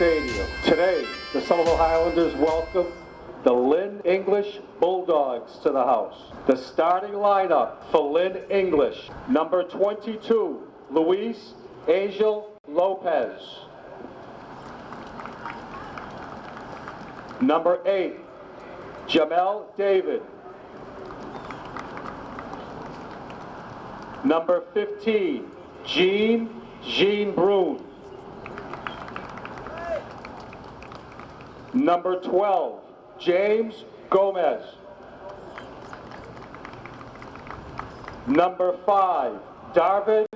Stadium. Today, the Somerville Highlanders welcome the Lynn English Bulldogs to the house. The starting lineup for Lynn English: number 22, Luis Angel Lopez. Number 8, Jamel David. Number 15, Jean Brune. Number 12, James Gomez. Number 5, Darvin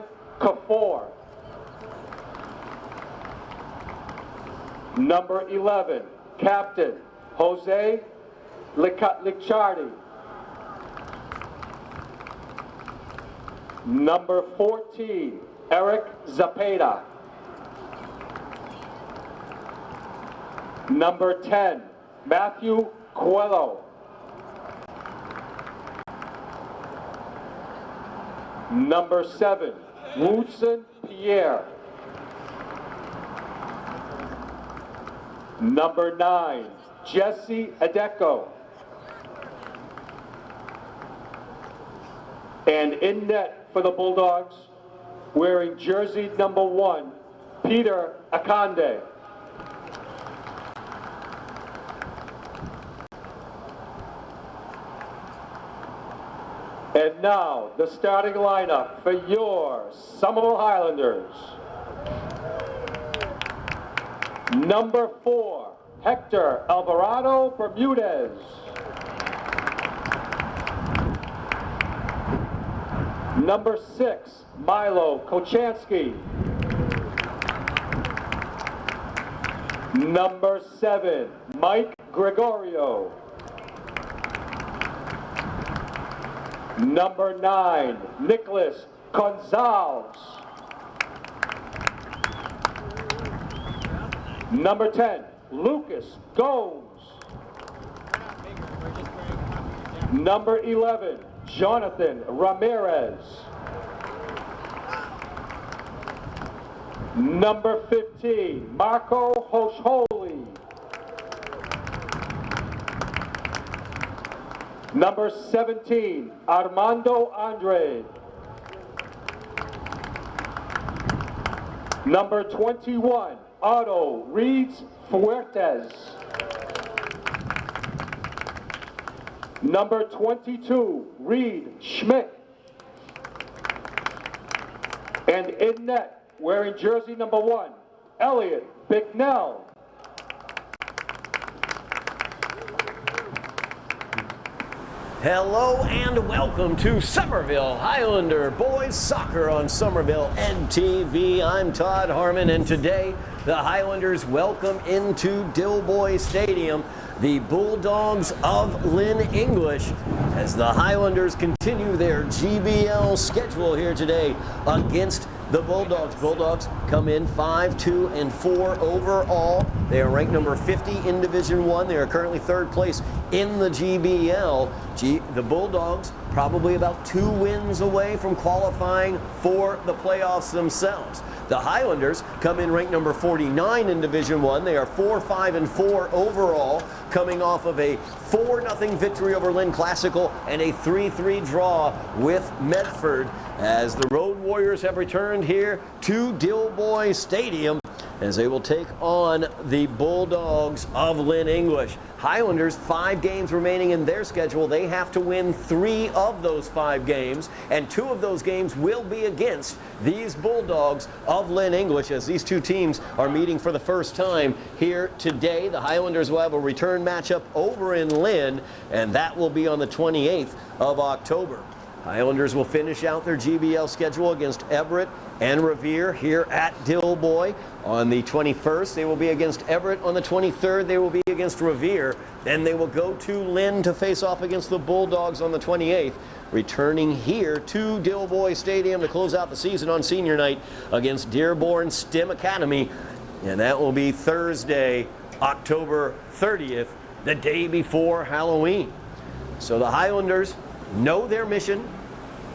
Kafour. Number 11, Captain Jose Licciardi. Number 14, Eric Zapata. Number 10, Matthew Coelho. Number 7, Woodson Pierre. Number 9, Jesse Adeko. And in net for the Bulldogs, wearing jersey number 1, Peter Akande. And now, the starting lineup for your Somerville Highlanders. Number 4, Hector Alvarado Bermudez. Number 6, Milo Kochansky. Number 7, Mike Gregorio. Number 9, Nicholas Gonzalez. Number 10, Lucas Gomes. Number 11, Jonathan Ramirez. Number 15, Marco Hosholi. Number 17, Armando Andre. Number 21, Otto Reeds Fuertes. Number 22, Reed Schmidt. And in net, wearing jersey number 1, Elliot Bicknell. Hello and welcome to Somerville Highlander Boys Soccer on Somerville NTV. I'm Todd Harmon, and today the Highlanders welcome into Dilboy Stadium the Bulldogs of Lynn English as the Highlanders continue their GBL schedule here today against the Bulldogs. Bulldogs come in 5-2-4 overall. They are ranked number 50 in Division 1. They are currently third place in the GBL. The Bulldogs probably about 2 wins away from qualifying for the playoffs themselves. The Highlanders come in ranked number 49 in Division 1. They are 4-5-4 overall, coming off of a 4-0 victory over Lynn Classical and a 3-3 draw with Medford, as the Road Warriors have returned here to Dilboy Stadium as they will take on the Bulldogs of Lynn English. Highlanders, 5 games remaining in their schedule. They have to win 3 of those 5 games, and 2 of those games will be against these Bulldogs of Lynn English, as these 2 teams are meeting for the first time here today. The Highlanders will have a return matchup over in Lynn, and that will be on the 28th of October. Highlanders will finish out their GBL schedule against Everett and Revere here at Dilboy. On the 21st, they will be against Everett. On the 23rd, they will be against Revere. Then they will go to Lynn to face off against the Bulldogs on the 28th, returning here to Dilboy Stadium to close out the season on senior night against Dearborn STEM Academy. And that will be Thursday, October 30th, the day before Halloween. So the Highlanders know their mission.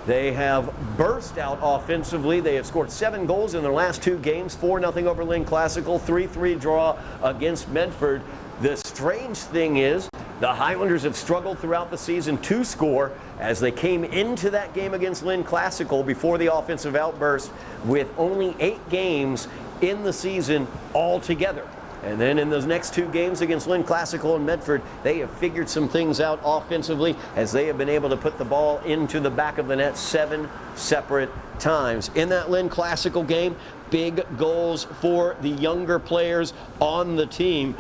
They have burst out offensively. They have scored 7 goals in their last 2 games, 4-0 over Lynn Classical, 3-3 draw against Medford. The strange thing is the Highlanders have struggled throughout the season to score as they came into that game against Lynn Classical before the offensive outburst with only 8 games in the season altogether. And then in those next 2 games against Lynn Classical and Medford, they have figured some things out offensively as they have been able to put the ball into the back of the net 7 separate times. In that Lynn Classical game, big goals for the younger players on the team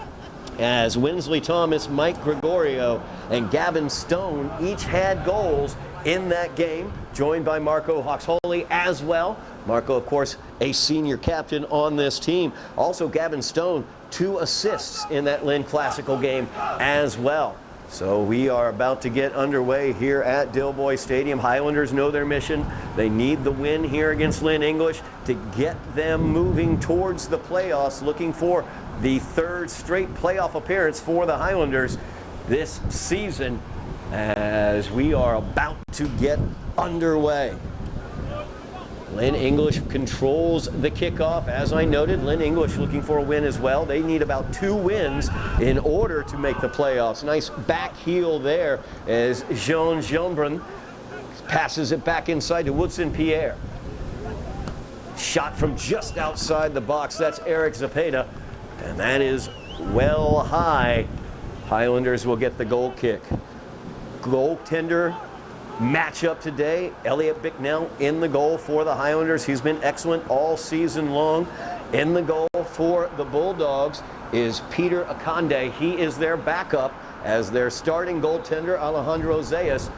as Winsley Thomas, Mike Gregorio, and Gavin Stone each had goals in that game, joined by Marco Hawksholy as well. Marco, of course, a senior captain on this team. Also, Gavin Stone, 2 assists in that Lynn Classical game as well. So we are about to get underway here at Dilboy Stadium. Highlanders know their mission. They need the win here against Lynn English to get them moving towards the playoffs, looking for the 3rd straight playoff appearance for the Highlanders this season as we are about to get underway. Lynn English controls the kickoff. As I noted, Lynn English looking for a win as well. They need about 2 wins in order to make the playoffs. Nice back heel there as Jean Jeanbrun passes it back inside to Woodson Pierre. Shot from just outside the box. That's Eric Zepeda. And that is well high. Highlanders will get the goal kick. Goaltender matchup today. Elliot Bicknell in the goal for the Highlanders. He's been excellent all season long. In the goal for the Bulldogs is Peter Akande. He is their backup as their starting goaltender, Alejandro Zayas.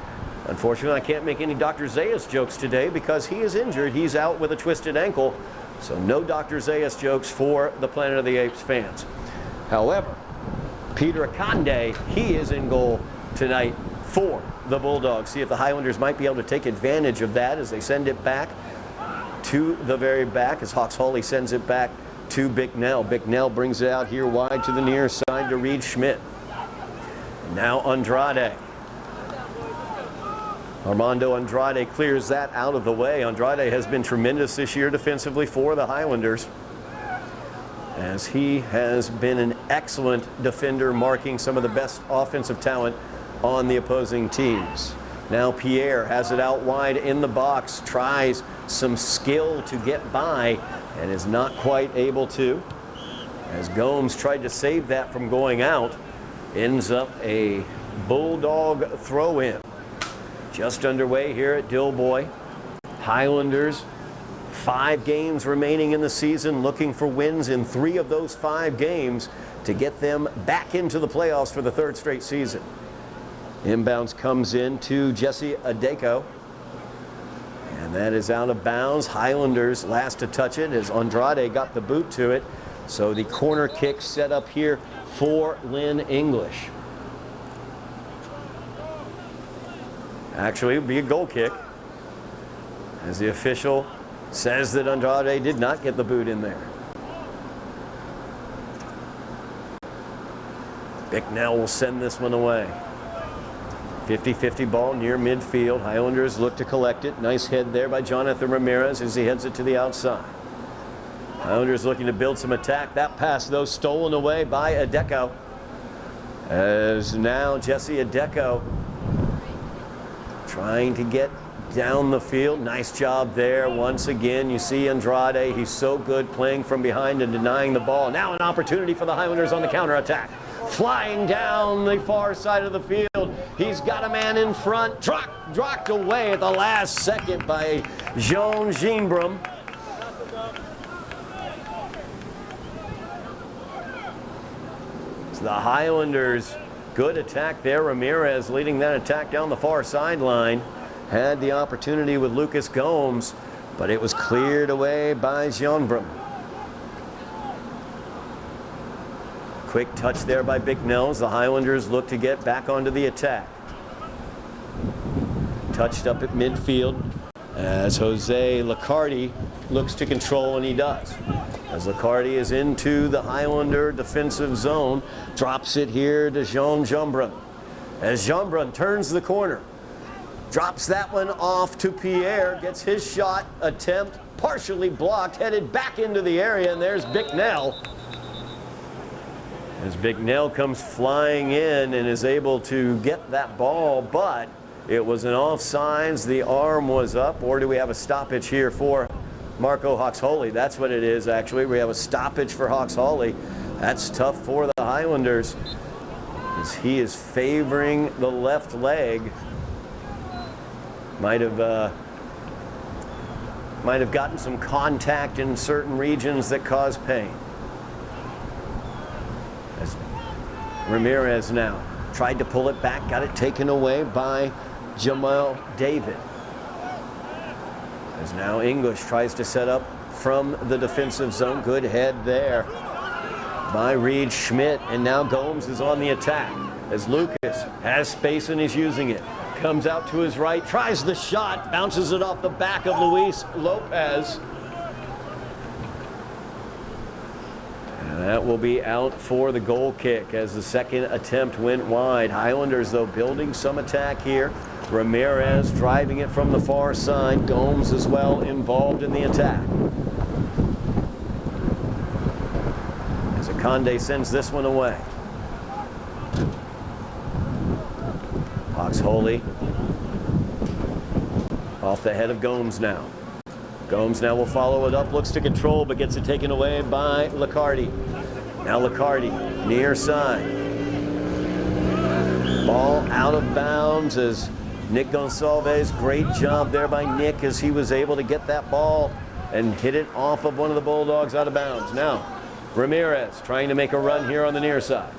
Unfortunately, I can't make any Dr. Zayas jokes today because he is injured. He's out with a twisted ankle. So no Dr. Zayas jokes for the Planet of the Apes fans. However, Peter Akande, he is in goal tonight for the Bulldogs. See if the Highlanders might be able to take advantage of that as they send it back to the very back as Hawksholy sends it back to Bicknell. Bicknell brings it out here wide to the near side to Reed Schmidt. Now Andrade. Armando Andrade clears that out of the way. Andrade has been tremendous this year defensively for the Highlanders, as he has been an excellent defender, marking some of the best offensive talent on the opposing teams. Now Pierre has it out wide in the box, tries some skill to get by and is not quite able to. As Gomes tried to save that from going out, ends up a Bulldog throw-in. Just underway here at Dilboy. Highlanders, 5 games remaining in the season, looking for wins in 3 of those 5 games to get them back into the playoffs for the 3rd straight season. Inbounds comes in to Jesse Adeko. And that is out of bounds. Highlanders last to touch it as Andrade got the boot to it. So the corner kick set up here for Lynn English. Actually, it would be a goal kick, as the official says that Andrade did not get the boot in there. Bicknell will send this one away. 50-50 ball near midfield. Highlanders look to collect it. Nice head there by Jonathan Ramirez as he heads it to the outside. Highlanders looking to build some attack. That pass, though, stolen away by Adeko. As now Jesse Adeko trying to get down the field. Nice job there. Once again, you see Andrade. He's so good playing from behind and denying the ball. Now an opportunity for the Highlanders on the counterattack. Flying down the far side of the field. He's got a man in front. Dropped away at the last second by Jean Jeanbrun. The Highlanders, good attack there. Ramirez leading that attack down the far sideline. Had the opportunity with Lucas Gomes, but it was cleared away by Jeanbrun. Quick touch there by Bicknell. The Highlanders look to get back onto the attack. Touched up at midfield as Jose Licardi looks to control, and he does. As Licardi is into the Highlander defensive zone, drops it here to Jean Jeanbrun. As Jeanbrun turns the corner, Drops that one off to Pierre, gets his shot attempt partially blocked, headed back into the area, and there's Bicknell. As Bicknell comes flying in and is able to get that ball, but it was an offsides, the arm was up, or do we have a stoppage here for Marco Hawks-Holey? That's what it is, actually. We have a stoppage for Hawks-Holey. That's tough for the Highlanders, as he is favoring the left leg. Might have gotten some contact in certain regions that cause pain. As Ramirez now tried to pull it back, got it taken away by Jamal David. As now English tries to set up from the defensive zone. Good head there by Reed Schmidt, and now Gomes is on the attack as Lucas has space and is using it. Comes out to his right, tries the shot, bounces it off the back of Luis Lopez. And that will be out for the goal kick as the second attempt went wide. Highlanders, though, building some attack here. Ramirez driving it from the far side. Gomes as well involved in the attack. As Akande sends this one away. Hawks-Holey off the head of Gomes now. Gomes now will follow it up, looks to control, but gets it taken away by Liccardi. Now Liccardi, near side. Ball out of bounds as Nick Gonsalves, great job there by Nick as he was able to get that ball and hit it off of one of the Bulldogs out of bounds. Now, Ramirez trying to make a run here on the near side.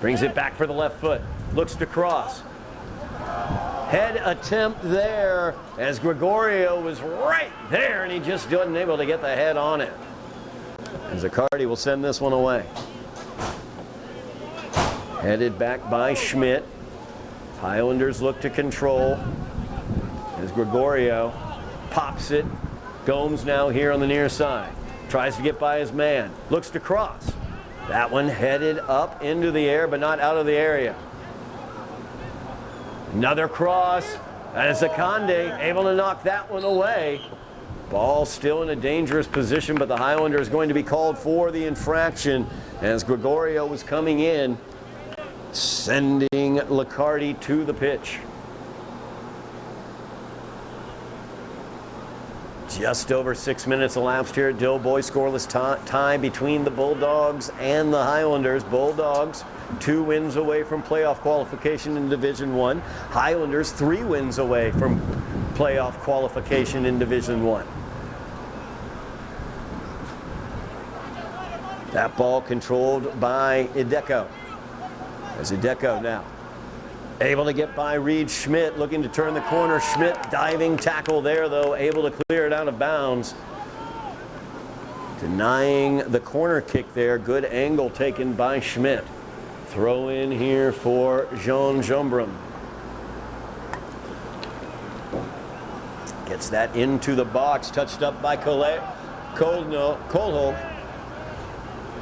Brings it back for the left foot, looks to cross. Head attempt there as Gregorio was right there and he just wasn't able to get the head on it. As Liccardi will send this one away. Headed back by Schmidt. Highlanders look to control as Gregorio pops it. Gomes now here on the near side. Tries to get by his man. Looks to cross. That one headed up into the air but not out of the area. Another cross, and Akande able to knock that one away. Ball still in a dangerous position, but the Highlander is going to be called for the infraction as Gregorio was coming in, sending Liccardi to the pitch. Just over 6 minutes elapsed here at Dilboy. Scoreless tie between the Bulldogs and the Highlanders. Bulldogs 2 wins away from playoff qualification in Division 1. Highlanders 3 wins away from playoff qualification in Division 1. That ball controlled by Ideko. As Ideko now able to get by Reed Schmidt, looking to turn the corner. Schmidt diving tackle there, though, able to clear it out of bounds. Denying the corner kick there. Good angle taken by Schmidt. Throw in here for Jean Jombrum. Gets that into the box, touched up by Colholm.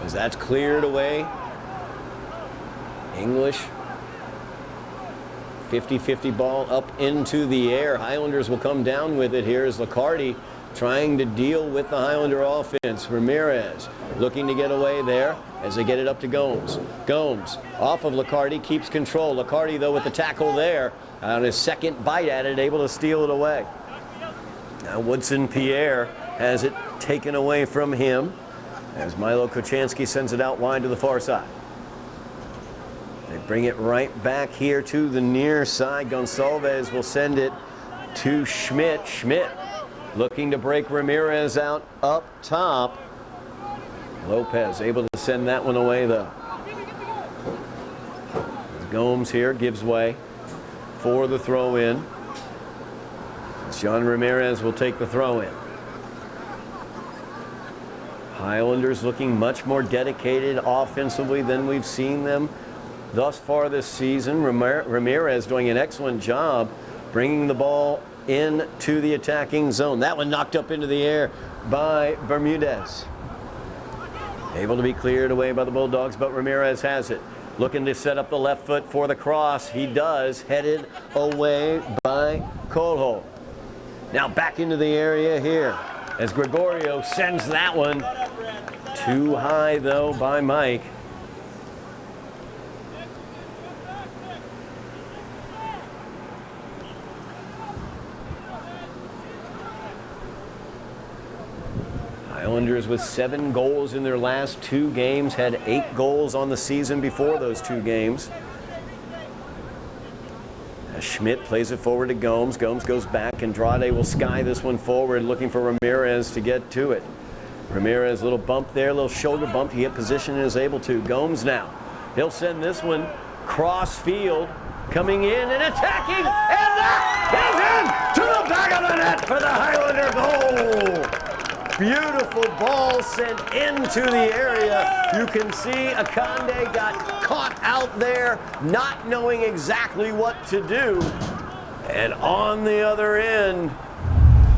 As that's cleared away. English. 50-50 ball up into the air. Highlanders will come down with it. Here's Liccardi trying to deal with the Highlander offense. Ramirez looking to get away there as they get it up to Gomes. Gomes off of Liccardi, keeps control. Liccardi, though, with the tackle there on his second bite at it, able to steal it away. Now Woodson Pierre has it taken away from him as Milo Kochanski sends it out wide to the far side. They bring it right back here to the near side. Gonsalves will send it to Schmidt. Schmidt looking to break Ramirez out up top. Lopez able to send that one away, though. Gomes here gives way for the throw in. John Ramirez will take the throw in. Highlanders looking much more dedicated offensively than we've seen them thus far this season. Ramirez doing an excellent job bringing the ball into the attacking zone. That one knocked up into the air by Bermudez. Able to be cleared away by the Bulldogs, but Ramirez has it. looking to set up the left foot for the cross. He does, headed away by Colho. Now back into the area here as Gregorio sends that one too high though by Mike. Highlanders with 7 goals in their last 2 games, had 8 goals on the season before those 2 games. As Schmidt plays it forward to Gomes. Gomes goes back. Andrade will sky this one forward, looking for Ramirez to get to it. Ramirez, little bump there, little shoulder bump to get position and is able to. Gomes now. He'll send this one cross field, coming in and attacking, and that is in to the back of the net for the Highlander goal. Beautiful ball sent into the area. You can see Akande got caught out there, not knowing exactly what to do. And on the other end,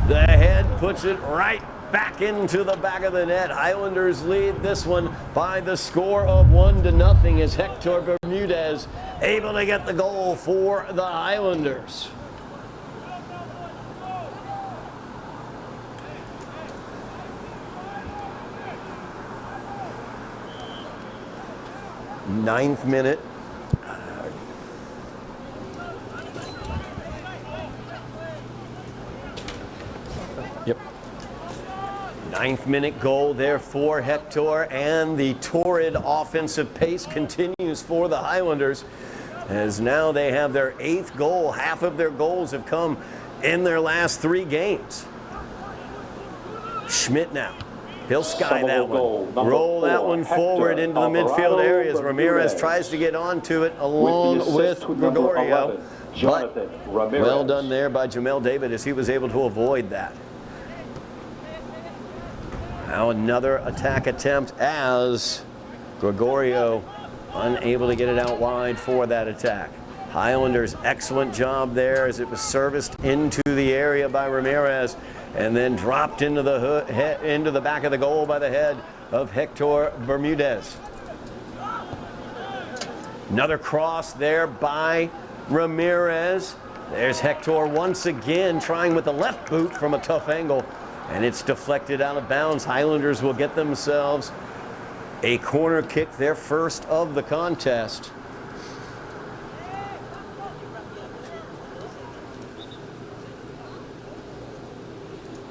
the head puts it right back into the back of the net. Highlanders lead this one by the score of 1-0 as Hector Bermudez able to get the goal for the Highlanders. Ninth minute. Yep. 9th minute goal there for Hector, and the torrid offensive pace continues for the Highlanders as now they have their 8th goal. Half of their goals have come in their last 3 games. Schmidt now. He'll sky that one. Roll that one forward into the midfield areas. Ramirez tries to get onto it along with Gregorio. But well done there by Jamel David as he was able to avoid that. Now another attack attempt as Gregorio unable to get it out wide for that attack. Highlanders, excellent job there as it was serviced into the area by Ramirez and then dropped into the back of the goal by the head of Hector Bermudez. Another cross there by Ramirez. There's Hector once again trying with the left boot from a tough angle, and it's deflected out of bounds. Highlanders will get themselves a corner kick, their first of the contest.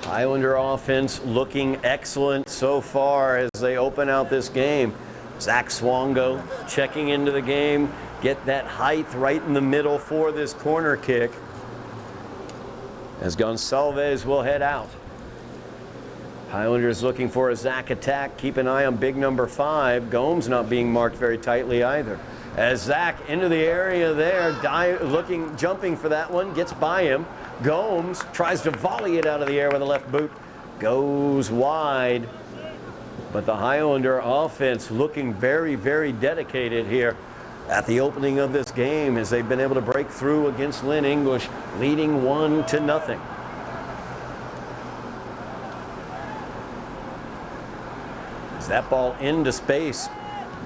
Highlander offense looking excellent so far as they open out this game. Zach Swongo checking into the game, get that height right in the middle for this corner kick as Gonçalves will head out. Highlanders looking for a Zach attack. Keep an eye on big number 5. Gomes not being marked very tightly either. As Zach into the area there, jumping for that one, gets by him. Gomes tries to volley it out of the air with a left boot. Goes wide. But the Highlander offense looking very, very dedicated here at the opening of this game as they've been able to break through against Lynn English, leading 1-0. As that ball into space,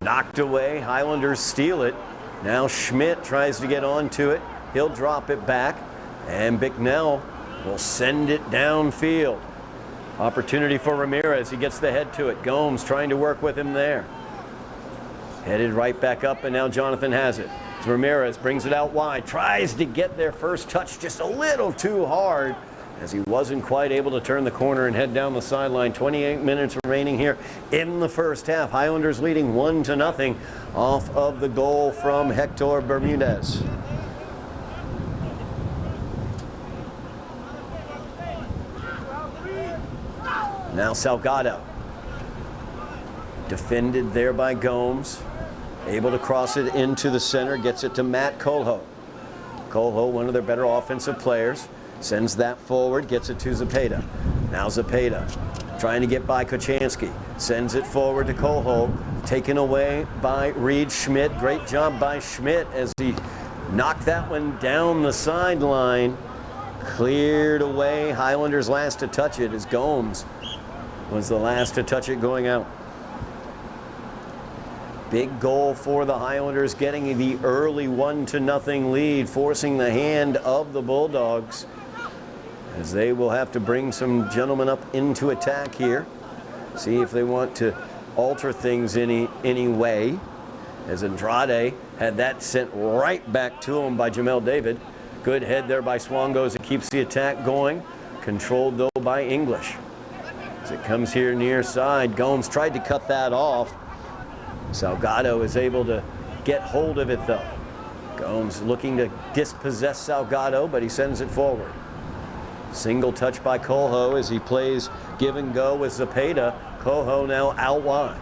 knocked away, Highlanders steal it. Now Schmidt tries to get onto it. He'll drop it back, and Bicknell will send it downfield. Opportunity for Ramirez. He gets the head to it. Gomes trying to work with him there. Headed right back up, and now Jonathan has it. Ramirez brings it out wide. Tries to get their first touch just a little too hard as he wasn't quite able to turn the corner and head down the sideline. 28 minutes remaining here in the first half. Highlanders leading 1-0 off of the goal from Hector Bermudez. Now Salgado. Defended there by Gomes. Able to cross it into the center. Gets it to Matt Colho. Colho, one of their better offensive players. Sends that forward. Gets it to Zepeda. Now Zepeda trying to get by Kochanski. Sends it forward to Colho. Taken away by Reed Schmidt. Great job by Schmidt as he knocked that one down the sideline. Cleared away. Highlanders last to touch it as Gomes was the last to touch it going out. Big goal for the Highlanders, getting the early 1-0 lead, forcing the hand of the Bulldogs, as they will have to bring some gentlemen up into attack here. See if they want to alter things any way, as Andrade had that sent right back to him by Jamel David. Good head there by Swangos. It keeps the attack going. Controlled though by English. As it comes here near side, Gomes tried to cut that off. Salgado is able to get hold of it though. Gomes looking to dispossess Salgado, but he sends it forward. Single touch by Coho as he plays give and go with Zepeda. Coho now out wide.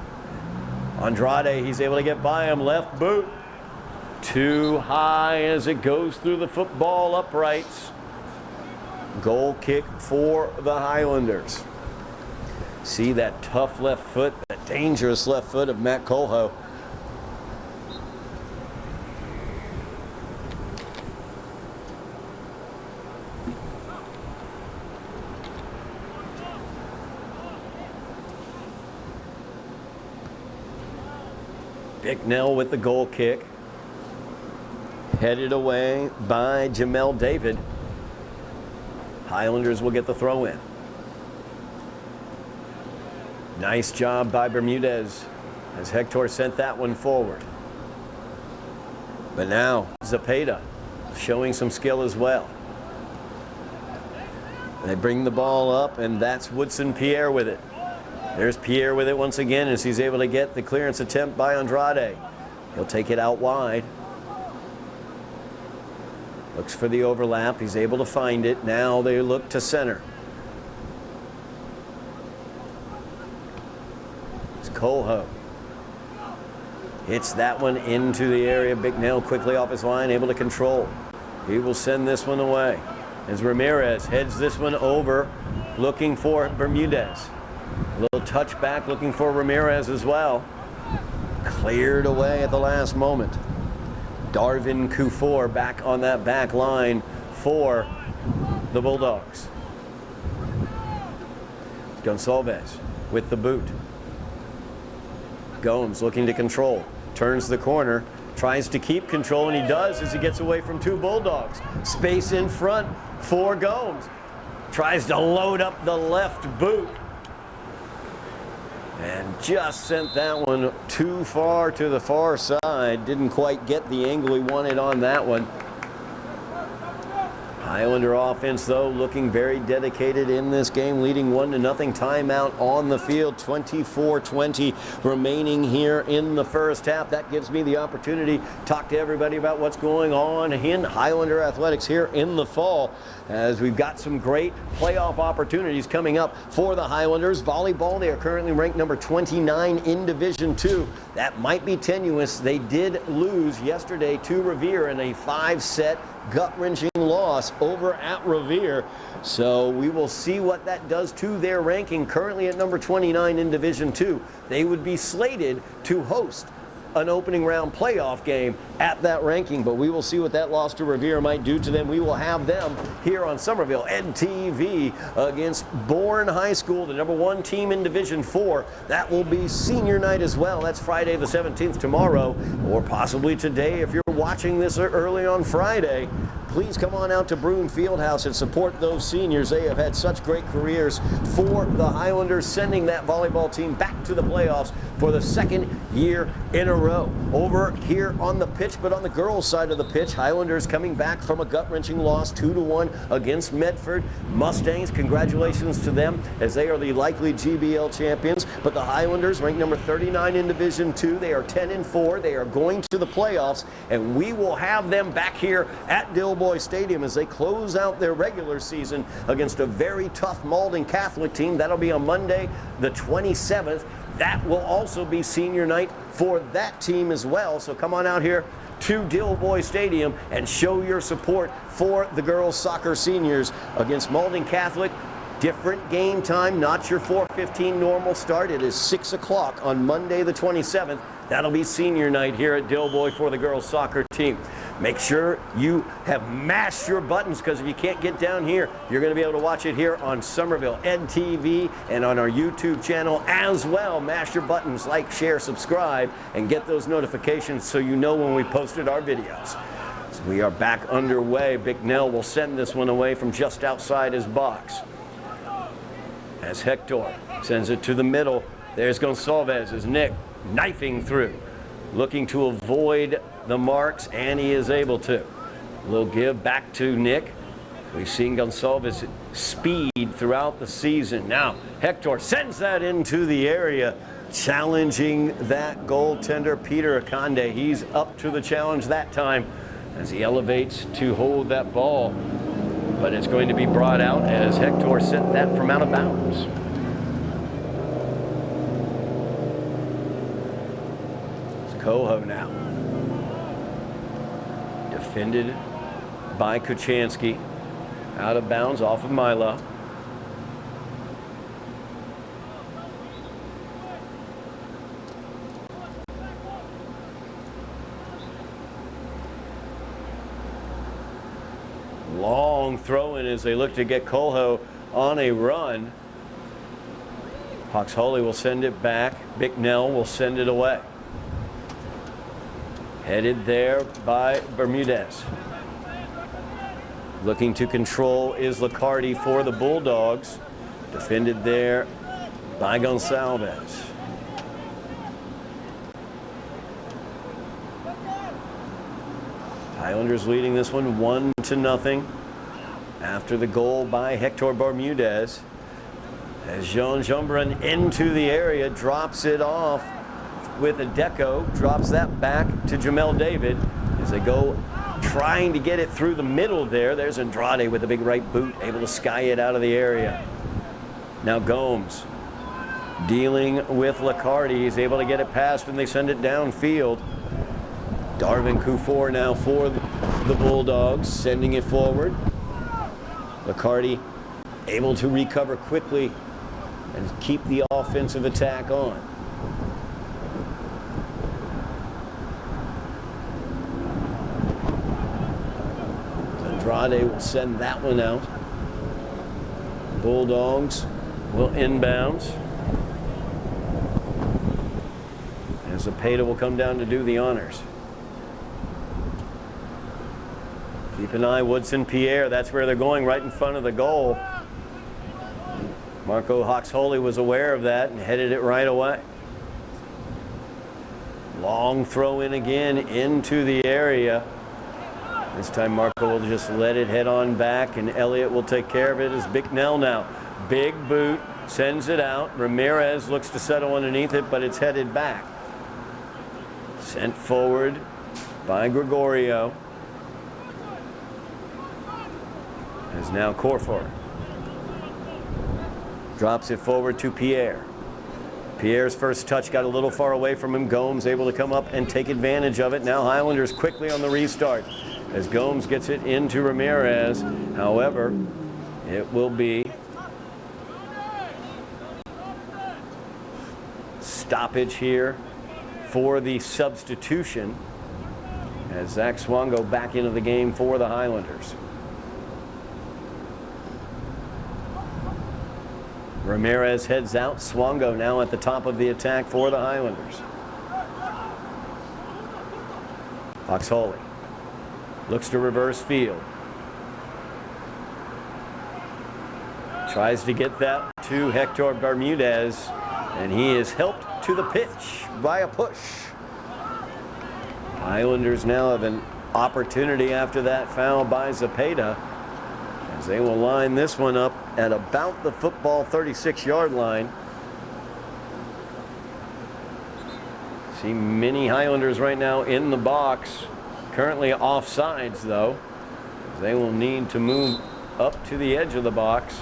Andrade, he's able to get by him, left boot. Too high as it goes through the football uprights. Goal kick for the Highlanders. See that tough left foot, that dangerous left foot of Matt Coho. Bicknell with the goal kick. Headed away by Jamel David. Highlanders will get the throw in. Nice job by Bermudez as Hector sent that one forward. But now Zepeda showing some skill as well. They bring the ball up, and that's Woodson Pierre with it. There's Pierre with it once again as he's able to get the clearance attempt by Andrade. He'll take it out wide. Looks for the overlap. He's able to find it. Now they look to center. It's Coho. Hits that one into the area. Bicknell quickly off his line, able to control. He will send this one away as Ramirez heads this one over, looking for Bermudez. A little touchback looking for Ramirez as well. Cleared away at the last moment. Darvin Kufor back on that back line for the Bulldogs. Gonsalves with the boot. Gomes looking to control. Turns the corner. Tries to keep control, and he does as he gets away from two Bulldogs. Space in front for Gomes. Tries to load up the left boot. And just sent that one too far to the far side. Didn't quite get the angle he wanted on that one. Highlander offense, though, looking very dedicated in this game, leading 1-0. Timeout on the field, 24-20 remaining here in the first half. That gives me the opportunity to talk to everybody about what's going on in Highlander athletics here in the fall, as we've got some great playoff opportunities coming up for the Highlanders. Volleyball, they are currently ranked number 29 in Division II. That might be tenuous. They did lose yesterday to Revere in a 5-set gut-wrenching loss over at Revere. So we will see what that does to their ranking. Currently at number 29 in Division II. They would be slated to host an opening round playoff game at that ranking, but we will see what that loss to Revere might do to them. We will have them here on Somerville NTV against Bourne High School, the number 1 team in Division 4. That will be senior night as well. That's Friday the 17th tomorrow, or possibly today if you're watching this early on Friday. Please come on out to Broome Fieldhouse and support those seniors. They have had such great careers for the Highlanders, sending that volleyball team back to the playoffs for the second year in a row. Over here on the pitch, but on the girls' side of the pitch, Highlanders coming back from a gut-wrenching loss 2-1 against Medford. Mustangs, congratulations to them, as they are the likely GBL champions. But the Highlanders, ranked number 39 in Division II, they are 10-4. They are going to the playoffs, and we will have them back here at Dilboy Stadium as they close out their regular season against a very tough Malden Catholic team. That'll be on Monday the 27th. That will also be senior night for that team as well. So come on out here to Dilboy Stadium and show your support for the girls soccer seniors against Malden Catholic. Different game time, not your 4:15 normal start. It is 6 o'clock on Monday the 27th. That'll be senior night here at Dilboy for the girls soccer team. Make sure you have mashed your buttons, because if you can't get down here, you're going to be able to watch it here on Somerville TV and on our YouTube channel as well. Mash your buttons, like, share, subscribe, and get those notifications so you know when we posted our videos. So we are back underway. Bicknell will send this one away from just outside his box. As Hector sends it to the middle, there's Gonsalves as Nick knifing through, looking to avoid the marks, and he is able to. A little give back to Nick. We've seen Gonsalves' speed throughout the season. Now, Hector sends that into the area, challenging that goaltender, Peter Akande. He's up to the challenge that time as he elevates to hold that ball. But it's going to be brought out as Hector sent that from out of bounds. It's Coho now. Defended by Kuchansky. Out of bounds off of Milo. Long throw in as they look to get Coho on a run. Hawks-Holey will send it back. Bicknell will send it away. Headed there by Bermudez. Looking to control is Liccardi for the Bulldogs. Defended there by Gonsalves. Highlanders leading this one 1-0 after the goal by Hector Bermudez. As Jean Jumbrun into the area, drops it off with a deco, drops that back to Jamel David as they go trying to get it through the middle there. There's Andrade with a big right boot, able to sky it out of the area. Now Gomes dealing with Liccardi. He's able to get it past and they send it downfield. Darvin Kufor now for the Bulldogs, sending it forward. Liccardi able to recover quickly and keep the offensive attack on. Andrade will send that one out. Bulldogs will inbounds. And Zapata will come down to do the honors. Keep an eye, Woodson Pierre. That's where they're going, right in front of the goal. Marco Hawks-Holey was aware of that and headed it right away. Long throw in again into the area. This time Marco will just let it head on back and Elliott will take care of it as Bicknell now. Big boot, sends it out. Ramirez looks to settle underneath it, but it's headed back. Sent forward by Gregorio. As now Corfor drops it forward to Pierre. Pierre's first touch got a little far away from him. Gomes able to come up and take advantage of it. Now Highlanders quickly on the restart as Gomes gets it into Ramirez. However, it will be stoppage here for the substitution as Zach Swango back into the game for the Highlanders. Ramirez heads out. Swango now at the top of the attack for the Highlanders. Hawks-Holey looks to reverse field. Tries to get that to Hector Bermudez, and he is helped to the pitch by a push. Highlanders now have an opportunity after that foul by Zapata, as they will line this one up at about the football 36-yard line. See many Highlanders right now in the box, currently offsides though. They will need to move up to the edge of the box.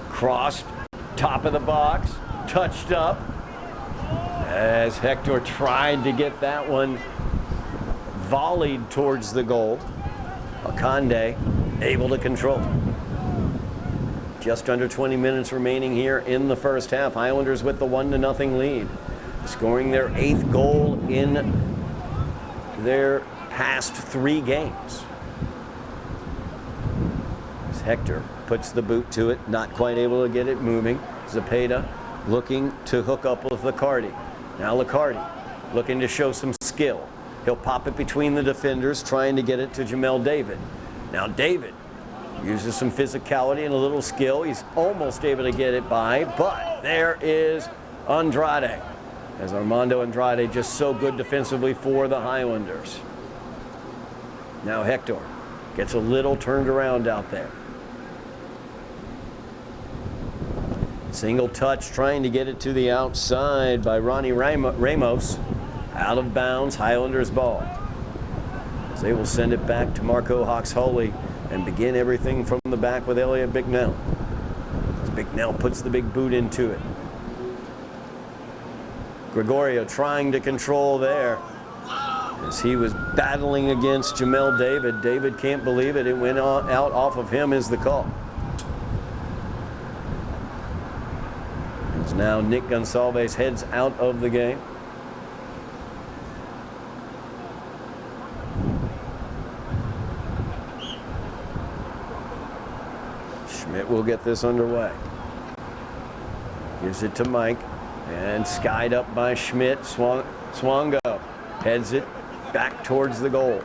Crossed, top of the box, touched up as Hector tried to get that one volleyed towards the goal. Akande able to control. Just under 20 minutes remaining here in the first half. Highlanders with the 1-0 lead, scoring their 8th goal in their past 3 games. As Hector puts the boot to it, not quite able to get it moving. Zepeda looking to hook up with Licardi. Now Licardi looking to show some skill. He'll pop it between the defenders, trying to get it to Jamel David. Now David uses some physicality and a little skill. He's almost able to get it by, but there is Andrade. As Armando Andrade just so good defensively for the Highlanders. Now Hector gets a little turned around out there. Single touch trying to get it to the outside by Ronnie Ramos. Out of bounds, Highlanders ball. As they will send it back to Marco Hawks-Holy and begin everything from the back with Elliot Bicknell. As Bicknell puts the big boot into it. Gregorio trying to control there as he was battling against Jamel David. David can't believe it. It went out off of him is the call. As now Nick Gonsalves heads out of the game. Schmidt will get this underway. Gives it to Mike. And skied up by Schmidt. Swango heads it back towards the goal.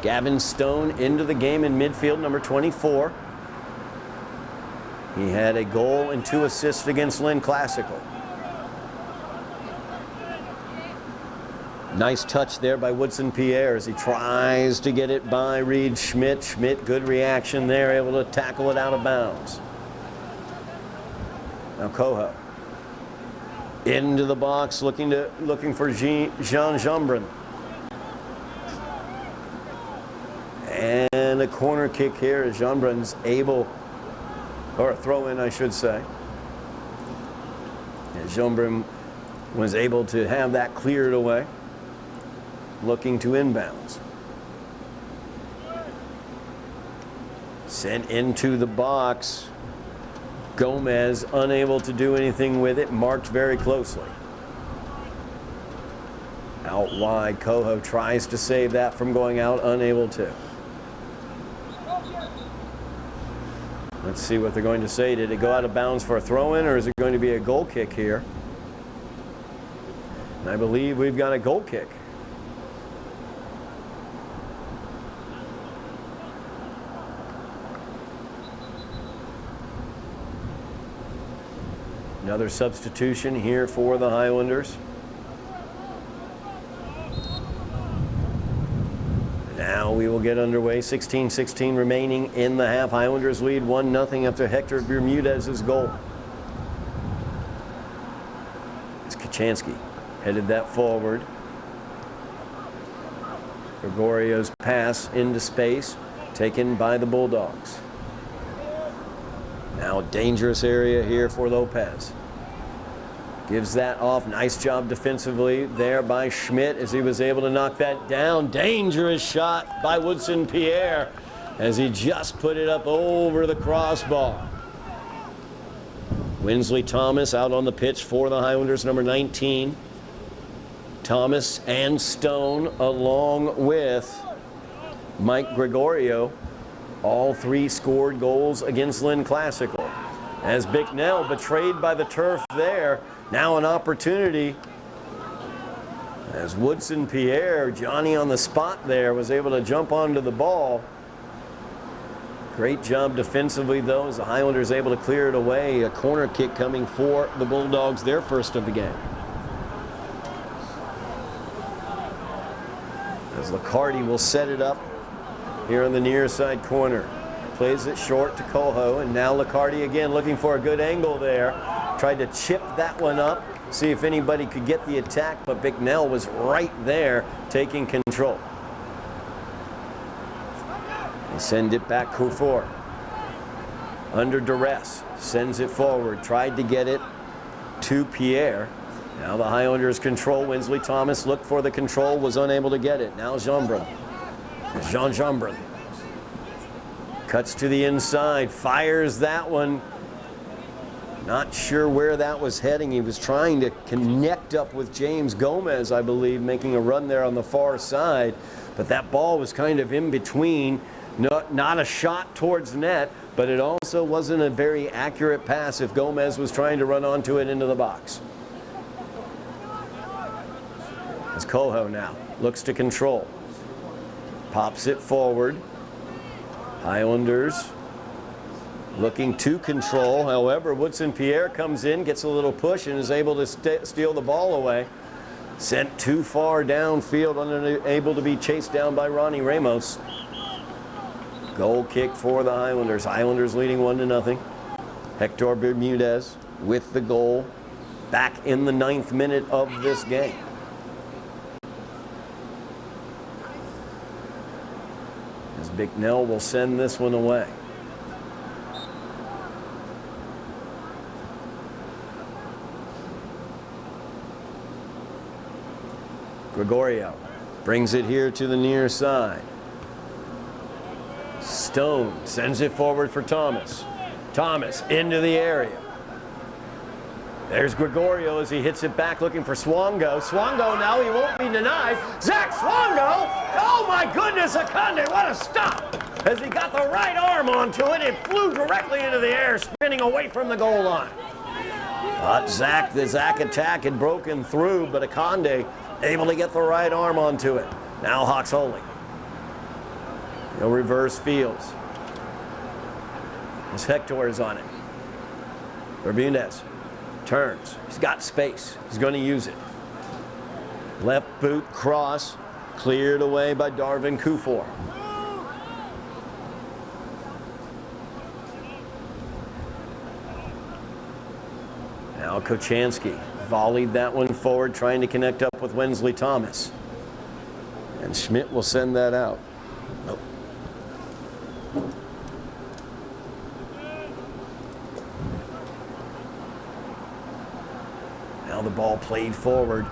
Gavin Stone into the game in midfield, number 24. He had a goal and 2 assists against Lynn Classical. Nice touch there by Woodson Pierre as he tries to get it by Reed Schmidt. Schmidt, good reaction there, able to tackle it out of bounds. Now Coho into the box, looking for Jean Jambrin. And a corner kick here as Jambrin's able, or a throw in I should say. And Jambrin was able to have that cleared away. Looking to inbounds. Sent into the box. Gomez unable to do anything with it, marked very closely. Out wide, Coho tries to save that from going out, unable to. Let's see what they're going to say. Did it go out of bounds for a throw-in, or is it going to be a goal kick here? And I believe we've got a goal kick. Another substitution here for the Highlanders. Now we will get underway. 16-16 remaining in the half. Highlanders lead 1-0 after Hector Bermudez's goal. As Kachansky headed that forward. Gregorio's pass into space, taken by the Bulldogs. Now a dangerous area here for Lopez. Gives that off. Nice job defensively there by Schmidt as he was able to knock that down. Dangerous shot by Woodson Pierre as he just put it up over the crossbar. Winsley Thomas out on the pitch for the Highlanders, number 19. Thomas and Stone along with Mike Gregorio. All 3 scored goals against Lynn Classical. As Bicknell betrayed by the turf there, now an opportunity. As Woodson Pierre, Johnny on the spot there, was able to jump onto the ball. Great job defensively though, as the Highlanders able to clear it away. A corner kick coming for the Bulldogs, their first of the game. As Licardi will set it up here on the near side corner. Plays it short to Coho, and now Licardi again looking for a good angle there. Tried to chip that one up, see if anybody could get the attack, but Bicknell was right there taking control. They send it back Kufor. Under duress, sends it forward, tried to get it to Pierre. Now the Highlanders control. Winsley Thomas looked for the control, was unable to get it. Now Jambrin. Jean Jambrin. Cuts to the inside, fires that one. Not sure where that was heading. He was trying to connect up with James Gomez, I believe, making a run there on the far side. But that ball was kind of in between. Not a shot towards net, but it also wasn't a very accurate pass if Gomez was trying to run onto it into the box. As Coho now looks to control. Pops it forward. Highlanders looking to control. However, Woodson-Pierre comes in, gets a little push, and is able to steal the ball away. Sent too far downfield, unable to be chased down by Ronnie Ramos. Goal kick for the Highlanders. Highlanders leading 1-0. Hector Bermudez with the goal back in the 9th minute of this game. As Bicknell will send this one away. Gregorio brings it here to the near side. Stone sends it forward for Thomas. Thomas into the area. There's Gregorio as he hits it back looking for Swongo. Swongo now, he won't be denied. Zach Swongo! Oh my goodness, Akande, what a stop! As he got the right arm onto it, it flew directly into the air, spinning away from the goal line. But the Zach attack had broken through, but Akande able to get the right arm onto it. Now Hawks Holy. No reverse fields. As Hector is on it. Bermudez turns. He's got space. He's going to use it. Left boot cross. Cleared away by Darvin Kufor. Now Kochanski volleyed that one forward, trying to connect up with Wensley Thomas. And Schmidt will send that out. Nope. Now the ball played forward.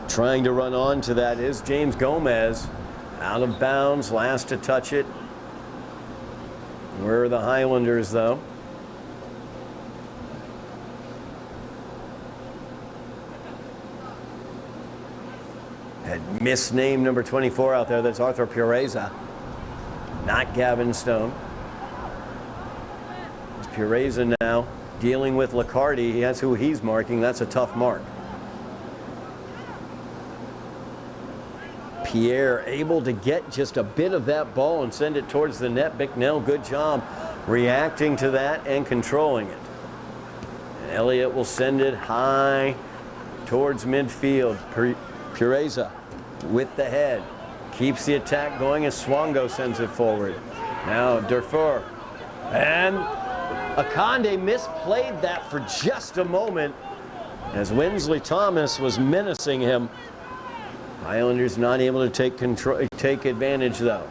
Trying to run on to that is James Gomez. Out of bounds, last to touch it were the Highlanders, though. Had misnamed number 24 out there. That's Arthur Pureza, not Gavin Stone. It's Pureza now dealing with Licardi. That's who he's marking. That's a tough mark. Pierre able to get just a bit of that ball and send it towards the net. Bicknell, good job reacting to that and controlling it. And Elliott will send it high towards midfield. Pureza with the head. Keeps the attack going as Swongo sends it forward. Now Durfour. And Akande misplayed that for just a moment as Wensley Thomas was menacing him. Highlanders not able to take advantage though.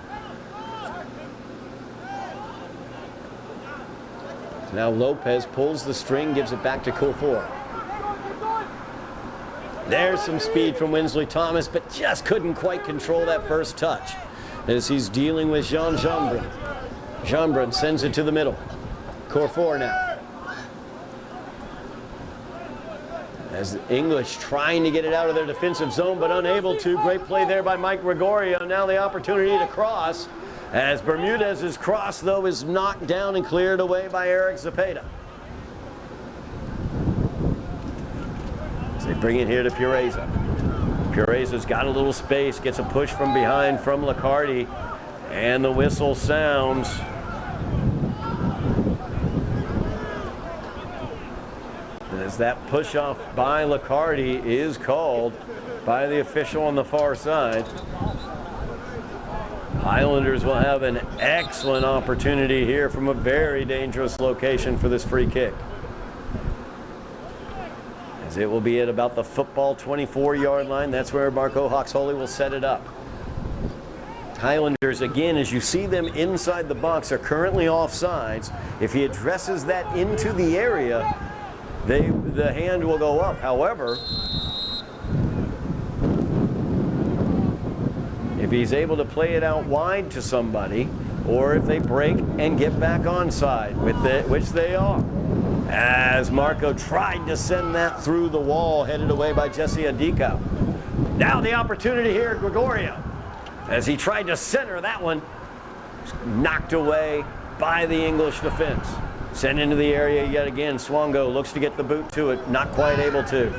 Now Lopez pulls the string, gives it back to Kufor. There's some speed from Wensley Thomas, but just couldn't quite control that first touch as he's dealing with Jean Jeanbrun. Jeanbrun sends it to the middle. Kufor now. As the English trying to get it out of their defensive zone, but unable to. Great play there by Mike Gregorio. Now the opportunity to cross. As Bermudez's cross, though, is knocked down and cleared away by Eric Zepeda. As they bring it here to Pureza. Pureza's got a little space, gets a push from behind from Licardi, and the whistle sounds. As that push off by Licardi is called by the official on the far side. Highlanders will have an excellent opportunity here from a very dangerous location for this free kick. As it will be at about the football 24-yard line. That's where Marco Hawks-Holy will set it up. Highlanders, again, as you see them inside the box, are currently offsides. If he addresses that into the area, the hand will go up. However, if he's able to play it out wide to somebody, or if they break and get back onside, which they are. As Marco tried to send that through the wall, headed away by Jesse Adika. Now the opportunity here, Gregorio, as he tried to center that one, knocked away by the English defense. Sent into the area yet again. Swongo looks to get the boot to it, not quite able to.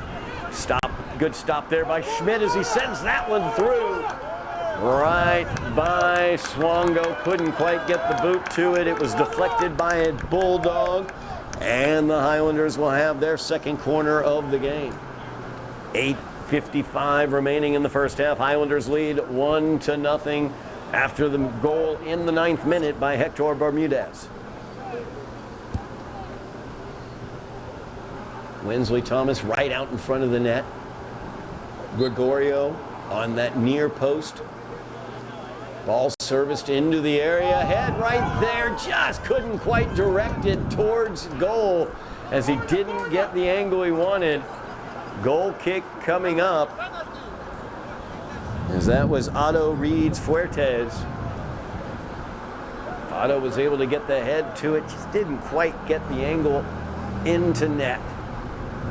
Good stop there by Schmidt as he sends that one through. Right by Swongo, couldn't quite get the boot to it. It was deflected by a Bulldog, and the Highlanders will have their second corner of the game. 8:55 remaining in the first half. Highlanders lead 1-0 after the goal in the 9th minute by Hector Bermudez. Winsley Thomas right out in front of the net. Gregorio on that near post. Ball serviced into the area. Head right there. Just couldn't quite direct it towards goal as he didn't get the angle he wanted. Goal kick coming up. As that was Otto Reeds Fuertes. Otto was able to get the head to it. Just didn't quite get the angle into net.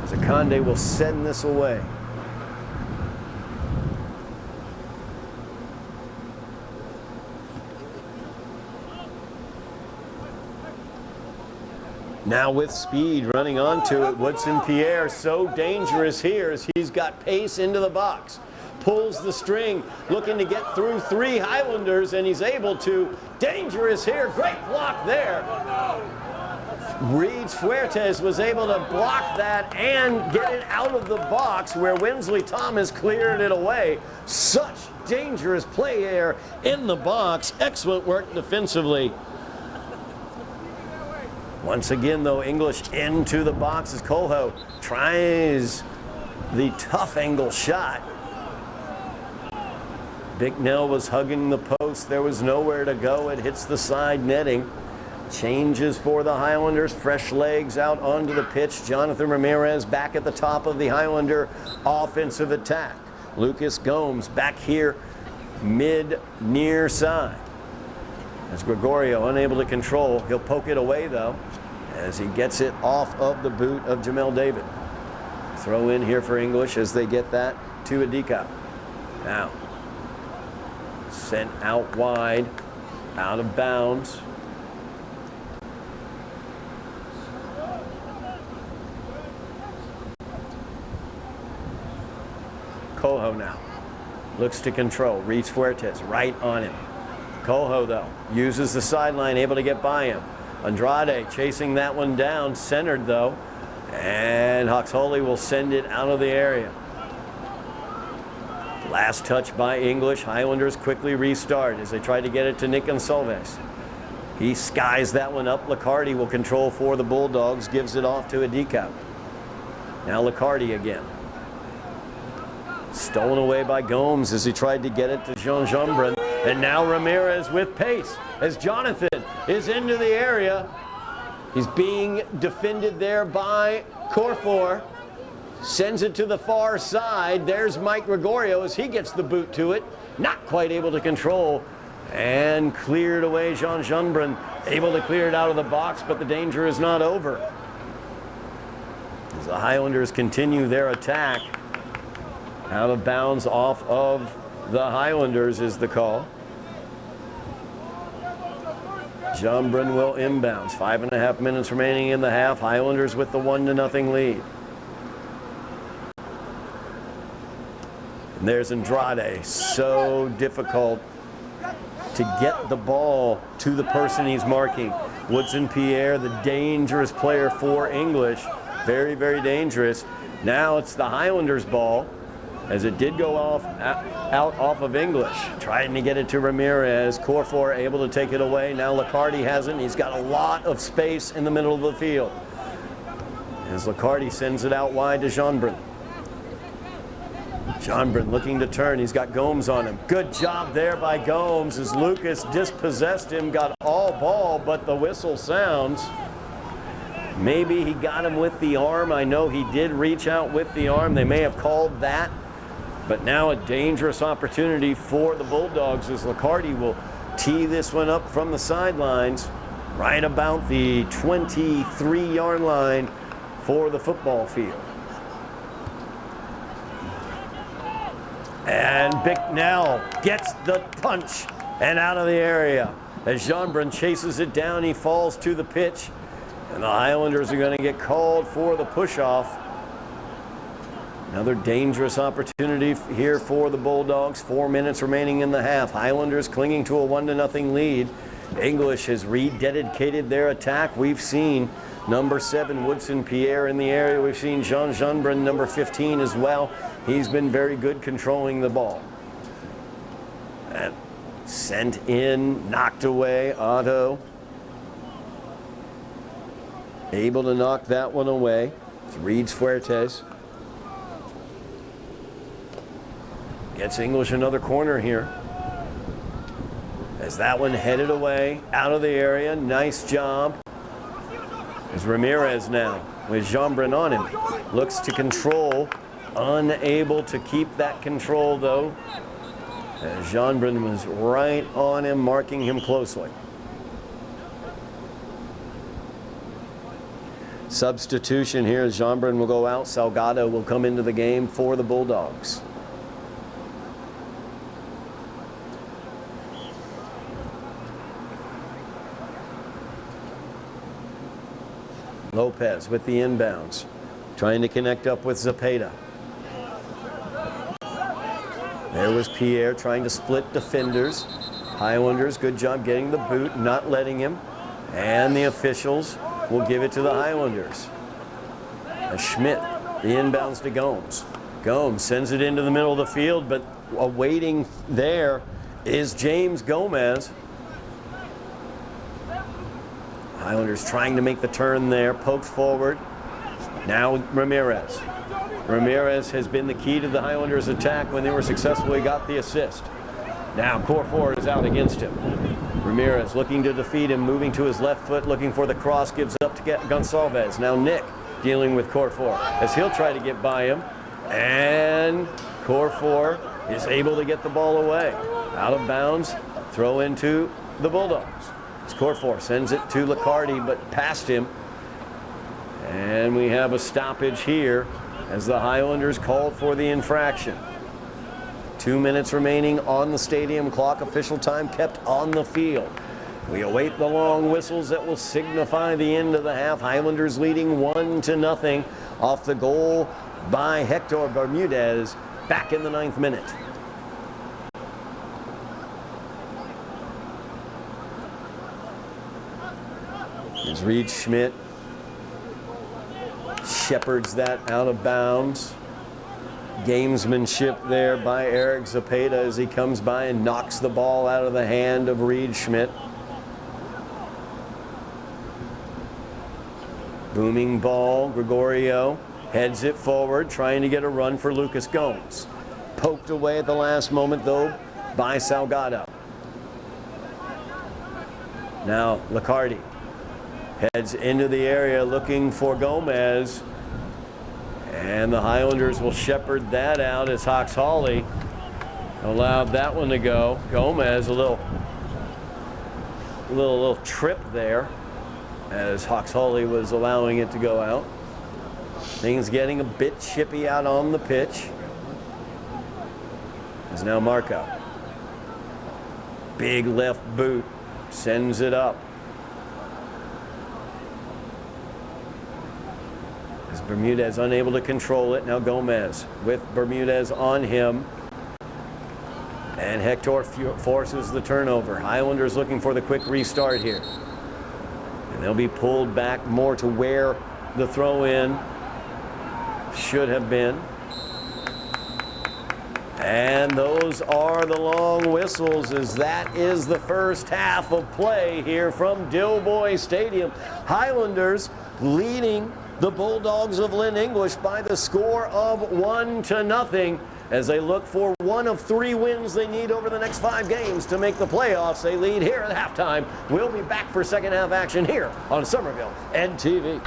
As Akande will send this away. Now with speed running onto it, Woodson Pierre so dangerous here as he's got pace into the box. Pulls the string, looking to get through 3 Highlanders, and he's able to. Dangerous here, great block there. Reeds Fuertes was able to block that and get it out of the box where Winsley Thomas cleared it away. Such dangerous play there in the box. Excellent work defensively. Once again, though, English into the box as Colho tries the tough angle shot. Bicknell was hugging the post. There was nowhere to go. It hits the side netting. Changes for the Highlanders. Fresh legs out onto the pitch. Jonathan Ramirez back at the top of the Highlander offensive attack. Lucas Gomes back here mid-near side. As Gregorio unable to control. He'll poke it away, though, as he gets it off of the boot of Jamel David. Throw in here for English as they get that to Adika. Now, sent out wide, out of bounds. Coho now looks to control. Reeds Fuertes right on him. Coho, though, uses the sideline, able to get by him. Andrade chasing that one down, centered, though. And Hoxholey will send it out of the area. Last touch by English. Highlanders quickly restart as they try to get it to Nick Gonsalves. He skies that one up. Licardi will control for the Bulldogs, gives it off to Adika. Now Licardi again. Stolen away by Gomes as he tried to get it to Jean Jambrin. And now Ramirez with pace as Jonathan is into the area. He's being defended there by Corfor. Sends it to the far side. There's Mike Gregorio as he gets the boot to it. Not quite able to control. And cleared away Jean Jambrin. Able to clear it out of the box, but the danger is not over. As the Highlanders continue their attack. Out of bounds off of the Highlanders is the call. Jambrin will inbounds. 5.5 minutes remaining in the half. Highlanders with the 1-0 lead. And there's Andrade. So difficult to get the ball to the person he's marking. Woodson Pierre, the dangerous player for English. Very, very dangerous. Now it's the Highlanders' ball, as it did go out off of English. Trying to get it to Ramirez. Corfor able to take it away. Now Licardi hasn't. He's got a lot of space in the middle of the field. As Licardi sends it out wide to Jambrin. Jambrin looking to turn. He's got Gomes on him. Good job there by Gomes as Lucas dispossessed him. Got all ball, but the whistle sounds. Maybe he got him with the arm. I know he did reach out with the arm. They may have called that. But now a dangerous opportunity for the Bulldogs as Licardi will tee this one up from the sidelines, right about the 23-yard line for the football field. And Bicknell gets the punch and out of the area. As Jeanbrun chases it down, he falls to the pitch. And the Highlanders are going to get called for the push-off. Another dangerous opportunity here for the Bulldogs. 4 minutes remaining in the half. Highlanders clinging to a 1-0 lead. English has rededicated their attack. We've seen number 7, Woodson Pierre, in the area. We've seen Jean Jeanbrun, number 15, as well. He's been very good controlling the ball. And sent in, knocked away, Otto. Able to knock that one away. It's Reeds Fuertes. Gets English another corner here. As that one headed away, out of the area. Nice job. There's Ramirez now with Jeanbrun on him. Looks to control. Unable to keep that control, though. As Jeanbrun was right on him, marking him closely. Substitution here. Jeanbrun will go out. Salgado will come into the game for the Bulldogs. Lopez with the inbounds, trying to connect up with Zepeda. There was Pierre trying to split defenders. Highlanders, good job getting the boot, not letting him. And the officials will give it to the Highlanders. Schmidt, the inbounds to Gomes. Gomes sends it into the middle of the field, but awaiting there is James Gomez. Highlanders trying to make the turn there, poked forward. Now Ramirez. Ramirez has been the key to the Highlanders' attack when they were successfully got the assist. Now Corfor is out against him. Ramirez looking to defeat him, moving to his left foot, looking for the cross, gives up to get Gonsalves. Now Nick dealing with Corfor as he'll try to get by him. And Corfor is able to get the ball away. Out of bounds, throw into the Bulldogs. Corfor sends it to Licardi, but past him. And we have a stoppage here as the Highlanders called for the infraction. 2 minutes remaining on the stadium clock. Official time kept on the field. We await the long whistles that will signify the end of the half. Highlanders leading 1-0 off the goal by Hector Bermudez back in the 9th minute. As Reed Schmidt shepherds that out of bounds. Gamesmanship there by Eric Zepeda as he comes by and knocks the ball out of the hand of Reed Schmidt. Booming ball, Gregorio heads it forward, trying to get a run for Lucas Gomes. Poked away at the last moment, though, by Salgado. Now Licardi heads into the area looking for Gomez. And the Highlanders will shepherd that out as Hawks Hawley allowed that one to go. Gomez a little trip there as Hawks Hawley was allowing it to go out. Things getting a bit chippy out on the pitch. Is now Marco. Big left boot, sends it up. As Bermudez unable to control it. Now Gomez with Bermudez on him. And Hector forces the turnover. Highlanders looking for the quick restart here. And they'll be pulled back more to where the throw-in should have been. And those are the long whistles as that is the first half of play here from Dilboy Stadium. Highlanders leading the Bulldogs of Lynn English by the score of 1-0 as they look for one of 3 wins they need over the next 5 games to make the playoffs. They lead here at halftime. We'll be back for second half action here on Somerville NTV.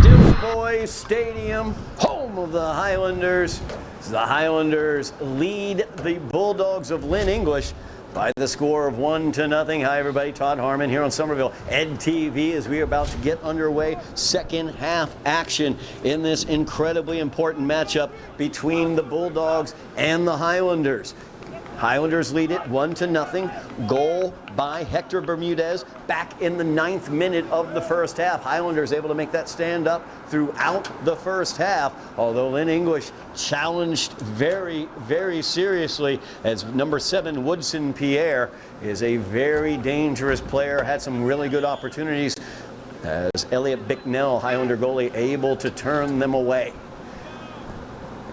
Dilboy Stadium, home of the Highlanders. The Highlanders lead the Bulldogs of Lynn English by the score of 1-0. Hi everybody, Todd Harmon here on Somerville Ed TV as we are about to get underway. Second half action in this incredibly important matchup between the Bulldogs and the Highlanders. Highlanders lead it 1-0. Goal by Hector Bermudez back in the 9th minute of the first half. Highlanders able to make that stand up throughout the first half, although Lynn English challenged very, very seriously as number 7 Woodson Pierre is a very dangerous player, had some really good opportunities as Elliot Bicknell, Highlander goalie, able to turn them away.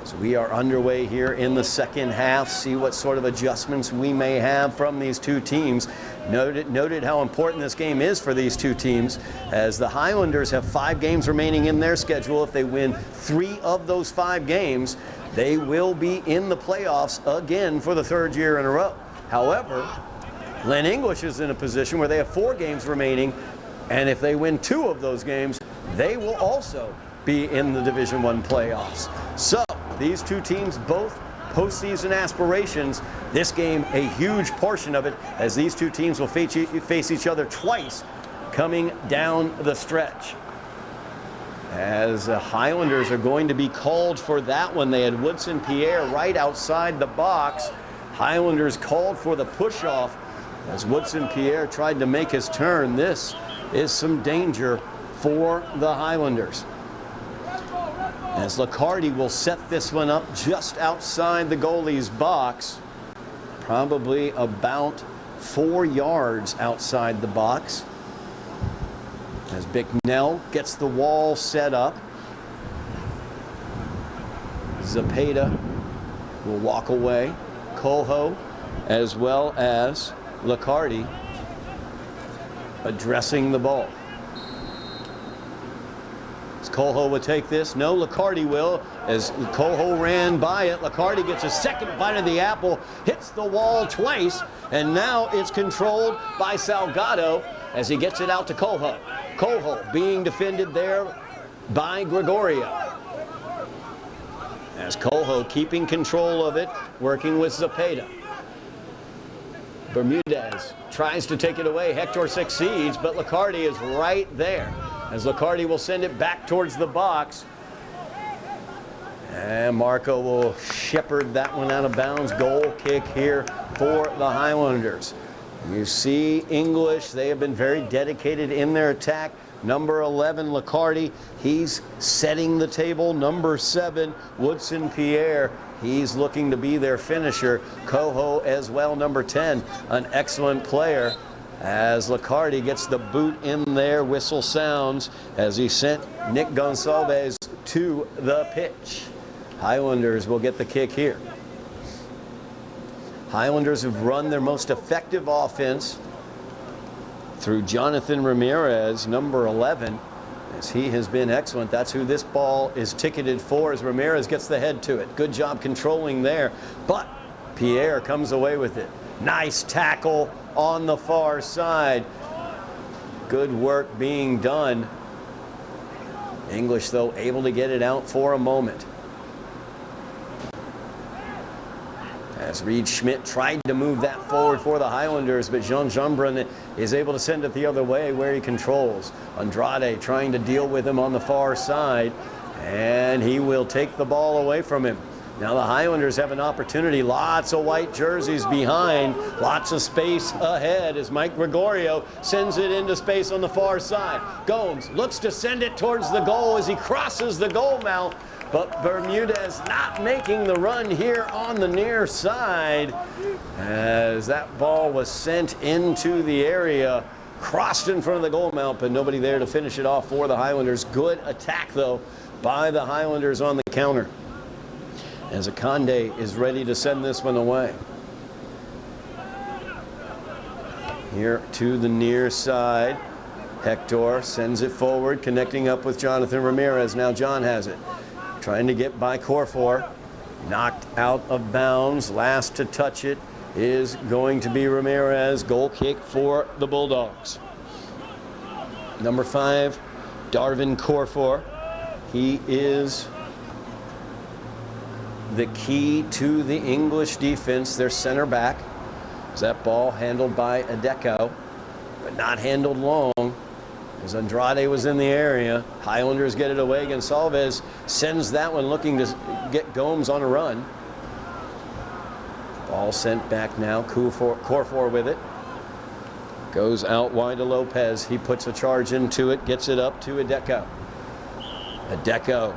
So we are underway here in the second half. See what sort of adjustments we may have from these two teams. Noted how important this game is for these two teams, as the Highlanders have 5 games remaining in their schedule. If they win 3 of those 5 games, they will be in the playoffs again for the 3rd year in a row. However, Lynn English is in a position where they have 4 games remaining, and if they win 2 of those games, they will also be in the Division I playoffs. So these two teams both postseason aspirations. This game a huge portion of it, as these two teams will face each other twice coming down the stretch. As the Highlanders are going to be called for that one. They had Woodson Pierre right outside the box. Highlanders called for the push-off as Woodson Pierre tried to make his turn. This is some danger for the Highlanders, as Licardi will set this one up just outside the goalie's box, probably about 4 yards outside the box, as Bicknell gets the wall set up. Zapata will walk away. Coho as well as Licardi addressing the ball. Coho would take this. No, Licardi will, as Coho ran by it. Licardi gets a second bite of the apple, hits the wall twice, and now it's controlled by Salgado as he gets it out to Coho. Coho being defended there by Gregorio, as Coho keeping control of it, working with Zapata. Bermudez tries to take it away. Hector succeeds, but Licardi is right there, as Licardi will send it back towards the box. And Marco will shepherd that one out of bounds. Goal kick here for the Highlanders. You see English, they have been very dedicated in their attack. Number 11, Licardi, he's setting the table. Number 7, Woodson Pierre, he's looking to be their finisher. Coho as well, number 10, an excellent player. As Licardi gets the boot in there, whistle sounds as he sent Nick Gonsalves to the pitch. Highlanders will get the kick here. Highlanders have run their most effective offense through Jonathan Ramirez, number 11, as he has been excellent. That's who this ball is ticketed for, as Ramirez gets the head to it. Good job controlling there, but Pierre comes away with it. Nice tackle on the far side. Good work being done. English, though, able to get it out for a moment. As Reed Schmidt tried to move that forward for the Highlanders, but Jean Jumbrun is able to send it the other way where he controls. Andrade trying to deal with him on the far side, and he will take the ball away from him. Now the Highlanders have an opportunity. Lots of white jerseys behind, lots of space ahead as Mike Gregorio sends it into space on the far side. Gomes looks to send it towards the goal as he crosses the goal mouth, but Bermudez not making the run here on the near side, as that ball was sent into the area, crossed in front of the goal mouth, but nobody there to finish it off for the Highlanders. Good attack, though, by the Highlanders on the counter, as Akande is ready to send this one away. Here to the near side. Hector sends it forward, connecting up with Jonathan Ramirez. Now John has it. Trying to get by Corfor. Knocked out of bounds. Last to touch it is going to be Ramirez. Goal kick for the Bulldogs. Number 5, Darvin Corfor. He is the key to the English defense, their center back. That ball handled by Adeko, but not handled long, as Andrade was in the area. Highlanders get it away. Gonsalves sends that one looking to get Gomes on a run. Ball sent back now. Corfor with it. Goes out wide to Lopez. He puts a charge into it, gets it up to Adeko. Adeko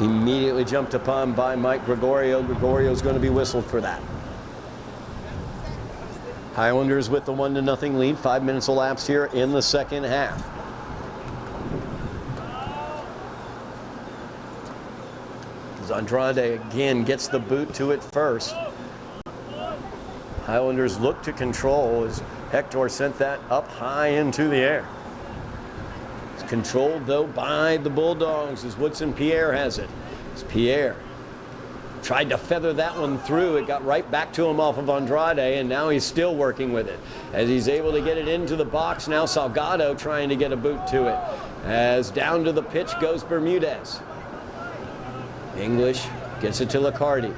immediately jumped upon by Mike Gregorio. Gregorio's going to be whistled for that. Highlanders with the 1-0 lead. 5 minutes elapsed here in the second half. Andrade again gets the boot to it first. Highlanders look to control as Hector sent that up high into the air. It's controlled though by the Bulldogs as Woodson Pierre has it. As Pierre tried to feather that one through, it got right back to him off of Andrade, and now he's still working with it. As he's able to get it into the box, now Salgado trying to get a boot to it. As down to the pitch goes Bermudez. English gets it to Licardi.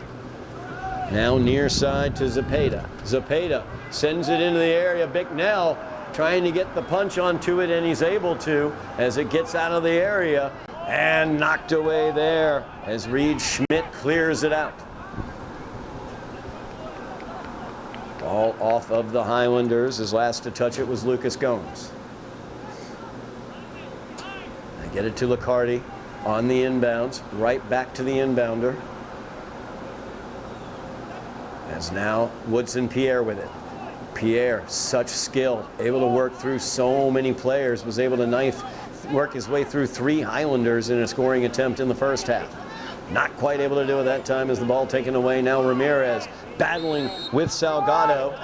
Now near side to Zepeda. Zepeda sends it into the area. Bicknell trying to get the punch onto it, and he's able to as it gets out of the area and knocked away there as Reed Schmidt clears it out. Ball off of the Highlanders. His last to touch it was Lucas Gomes. They get it to Licardi. On the inbounds, right back to the inbounder. As now Woodson Pierre with it. Pierre, such skill, able to work through so many players, was able to work his way through 3 Highlanders in a scoring attempt in the first half. Not quite able to do it that time as the ball taken away. Now Ramirez battling with Salgado.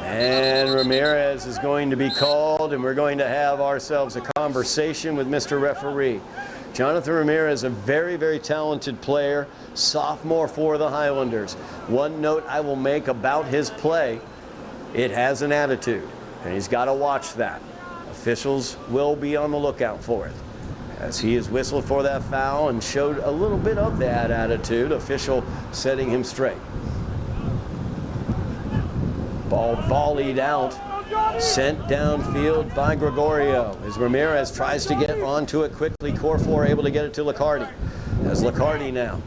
And Ramirez is going to be called, and we're going to have ourselves a conversation with Mr. Referee. Jonathan Ramirez, a very, very talented player, sophomore for the Highlanders. One note I will make about his play, it has an attitude, and he's got to watch that. Officials will be on the lookout for it. As he is whistled for that foul and showed a little bit of that attitude, official setting him straight. Ball volleyed out, sent downfield by Gregorio as Ramirez tries to get onto it quickly. Corfor able to get it to Licardi. As Licardi now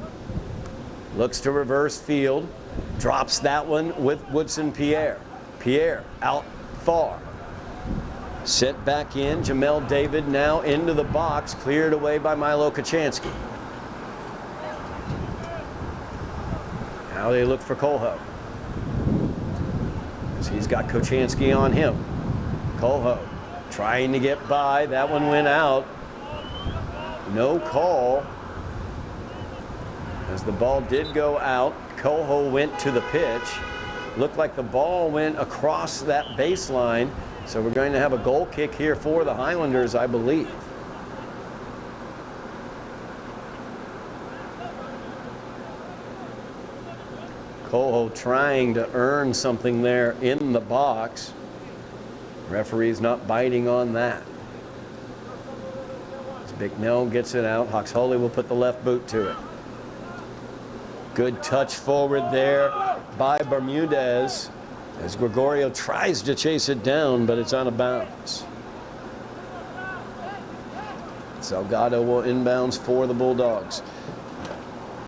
looks to reverse field, drops that one with Woodson Pierre. Pierre out far. Set back in. Jamel David now into the box, cleared away by Milo Kachansky. Now they look for Colho. He's got Kochansky on him. Colho trying to get by. That one went out. No call. As the ball did go out, Colho went to the pitch. Looked like the ball went across that baseline. So we're going to have a goal kick here for the Highlanders, I believe. Colho trying to earn something there in the box. Referee's not biting on that. As Bicknell gets it out, Hoxholey will put the left boot to it. Good touch forward there by Bermudez as Gregorio tries to chase it down, but it's out of bounds. Salgado will inbounds for the Bulldogs.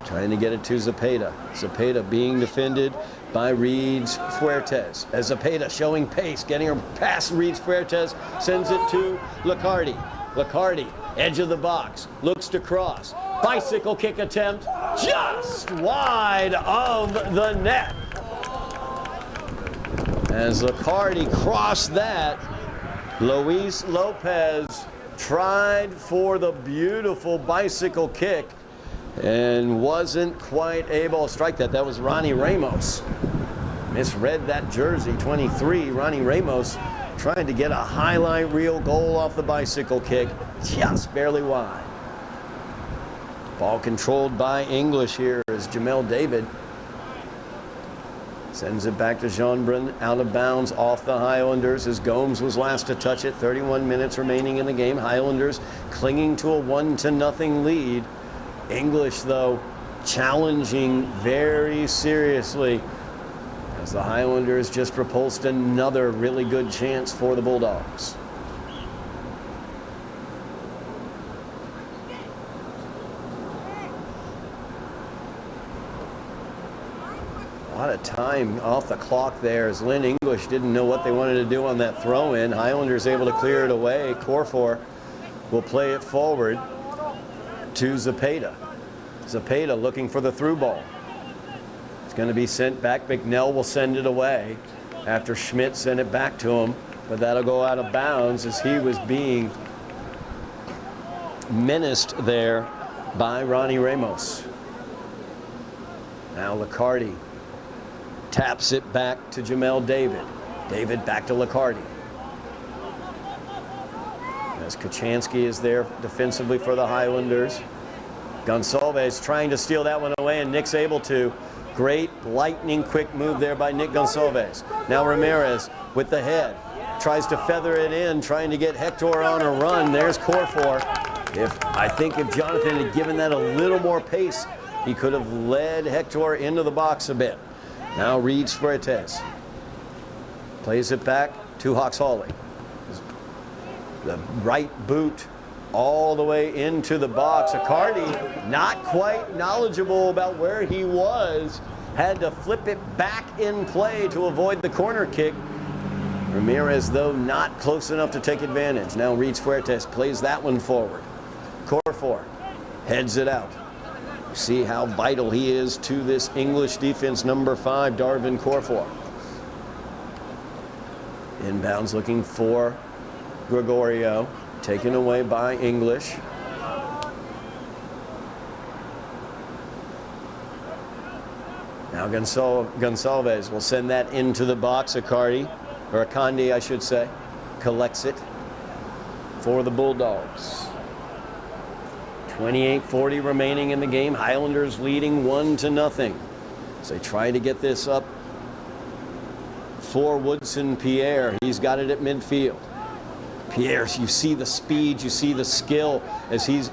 Trying to get it to Zepeda. Zepeda being defended by Reeds Fuertes. As Zepeda showing pace, getting her past Reeds Fuertes, sends it to Licardi. Licardi, edge of the box, looks to cross. Bicycle kick attempt, just wide of the net. As Licardi crossed that, Luis Lopez tried for the beautiful bicycle kick and wasn't quite able to strike that. That was Ronnie Ramos. Misread that jersey, 23. Ronnie Ramos trying to get a highlight reel goal off the bicycle kick, just barely wide. Ball controlled by English here as Jamel David sends it back to Jeanbrun, out of bounds off the Highlanders as Gomes was last to touch it. 31 minutes remaining in the game. Highlanders clinging to a 1-0 lead. English, though, challenging very seriously as the Highlanders just repulsed another really good chance for the Bulldogs. A lot of time off the clock there as Lynn English didn't know what they wanted to do on that throw-in. Highlanders able to clear it away. Corfor will play it forward to Zepeda. Zepeda looking for the through ball. It's going to be sent back. McNell will send it away after Schmidt sent it back to him, but that'll go out of bounds as he was being menaced there by Ronnie Ramos. Now Liccardi taps it back to Jamel David. David back to Liccardi. As Kachansky is there defensively for the Highlanders. Gonsalves trying to steal that one away, and Nick's able to. Great lightning quick move there by Nick Gonsalves. Now Ramirez with the head. Tries to feather it in, trying to get Hector on a run. There's Corfor. I think if Jonathan had given that a little more pace, he could have led Hector into the box a bit. Now Reed Fuertes plays it back to Hawks Hawley. The right boot all the way into the box. Accardi, not quite knowledgeable about where he was, had to flip it back in play to avoid the corner kick. Ramirez, though, not close enough to take advantage. Now Reed Fuertes plays that one forward. Corfor heads it out. See how vital he is to this English defense, number 5, Darvin Corfor. Inbounds looking for Gregorio, taken away by English. Now Gonsalves will send that into the box. Accardi, or Akandi, I should say, collects it for the Bulldogs. 28:40 remaining in the game. Highlanders leading 1-0. So they try to get this up for Woodson Pierre. He's got it at midfield. Pierre, you see the speed, you see the skill as he's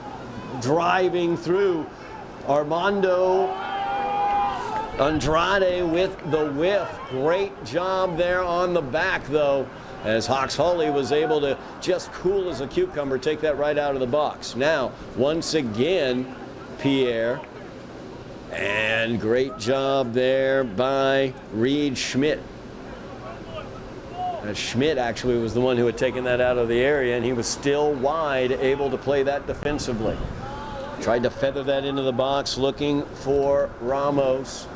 driving through. Armando Andrade with the whiff. Great job there on the back, though, as Hawks Hawley was able to just cool as a cucumber, take that right out of the box. Now, once again, Pierre. And great job there by Reed Schmidt. Schmidt actually was the one who had taken that out of the area, and he was still wide, able to play that defensively. Tried to feather that into the box, looking for Ramos.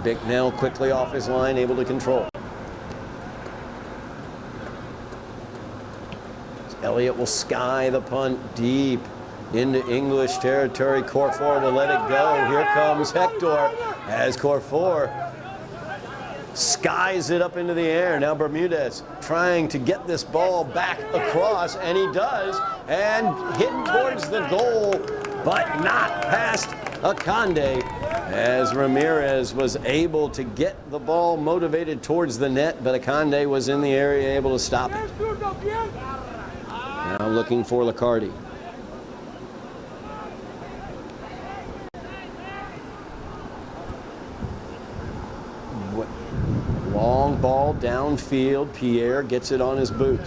Bicknell quickly off his line, able to control. Elliott will sky the punt deep into English territory. Corfor will let it go. Here comes Hector as Corfor skies it up into the air. Now Bermudez trying to get this ball back across, and he does, and hit towards the goal, but not past Akande, as Ramirez was able to get the ball motivated towards the net, but Akande was in the area able to stop it. Now looking for Liccardi. Long ball downfield. Pierre gets it on his boot.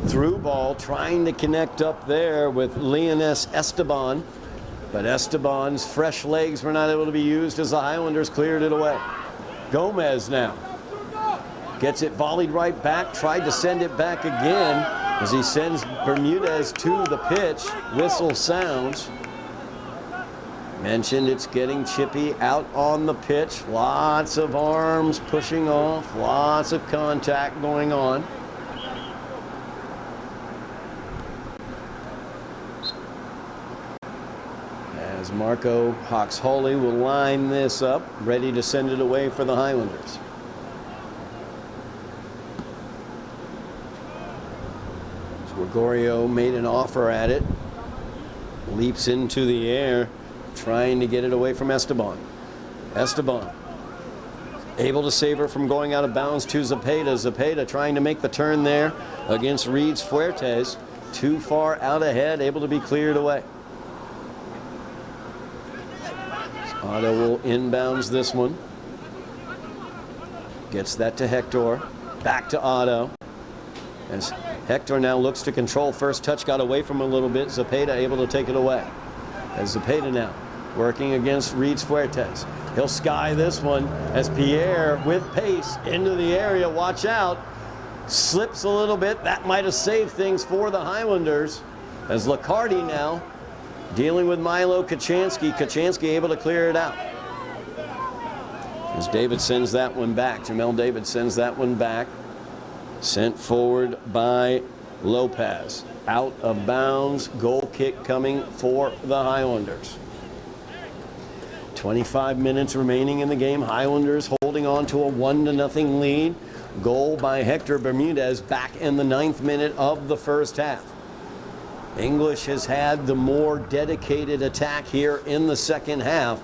Through ball, trying to connect up there with Leones Esteban. But Esteban's fresh legs were not able to be used as the Highlanders cleared it away. Gomez now gets it volleyed right back. Tried to send it back again as he sends Bermudez to the pitch. Whistle sounds. Mentioned it's getting chippy out on the pitch. Lots of arms pushing off. Lots of contact going on. As Marco Hawks Hawley will line this up, ready to send it away for the Highlanders. Gregorio made an offer at it. Leaps into the air, trying to get it away from Esteban. Esteban able to save her from going out of bounds to Zepeda. Zepeda trying to make the turn there against Reed Fuertes. Too far out ahead, able to be cleared away. Otto will inbounds this one. Gets that to Hector. Back to Otto. As Hector now looks to control. First touch got away from him a little bit. Zepeda able to take it away. As Zepeda now working against Reeds Fuertes. He'll sky this one as Pierre with pace into the area. Watch out. Slips a little bit. That might have saved things for the Highlanders. As Licardi now dealing with Milo Kachansky. Kachansky able to clear it out. As David sends that one back. Jamel David sends that one back. Sent forward by Lopez. Out of bounds. Goal kick coming for the Highlanders. 25 minutes remaining in the game. Highlanders holding on to a 1-0 lead. Goal by Hector Bermudez back in the 9th minute of the first half. English has had the more dedicated attack here in the second half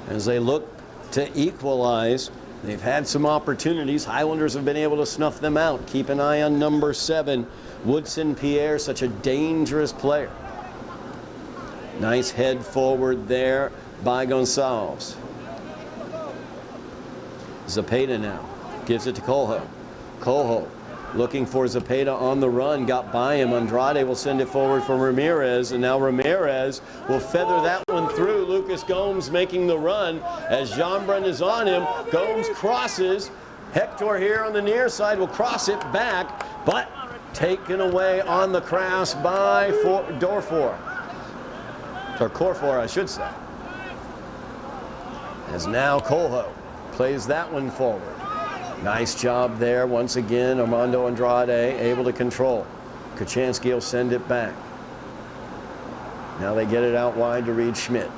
as they look to equalize. They've had some opportunities. Highlanders have been able to snuff them out. Keep an eye on number 7, Woodson Pierre, such a dangerous player. Nice head forward there by Gonçalves. Zepeda now gives it to Cojo. Cojo looking for Zepeda on the run, got by him. Andrade will send it forward from Ramirez, and now Ramirez will feather that one through. Lucas Gomes making the run as Jeanbrun is on him. Gomes crosses. Hector here on the near side will cross it back, but taken away on the cross by Dorfor. Or Corfor, I should say. As now Cojo plays that one forward. Nice job there once again. Armando Andrade able to control. Kachansky will send it back. Now they get it out wide to Reed Schmidt.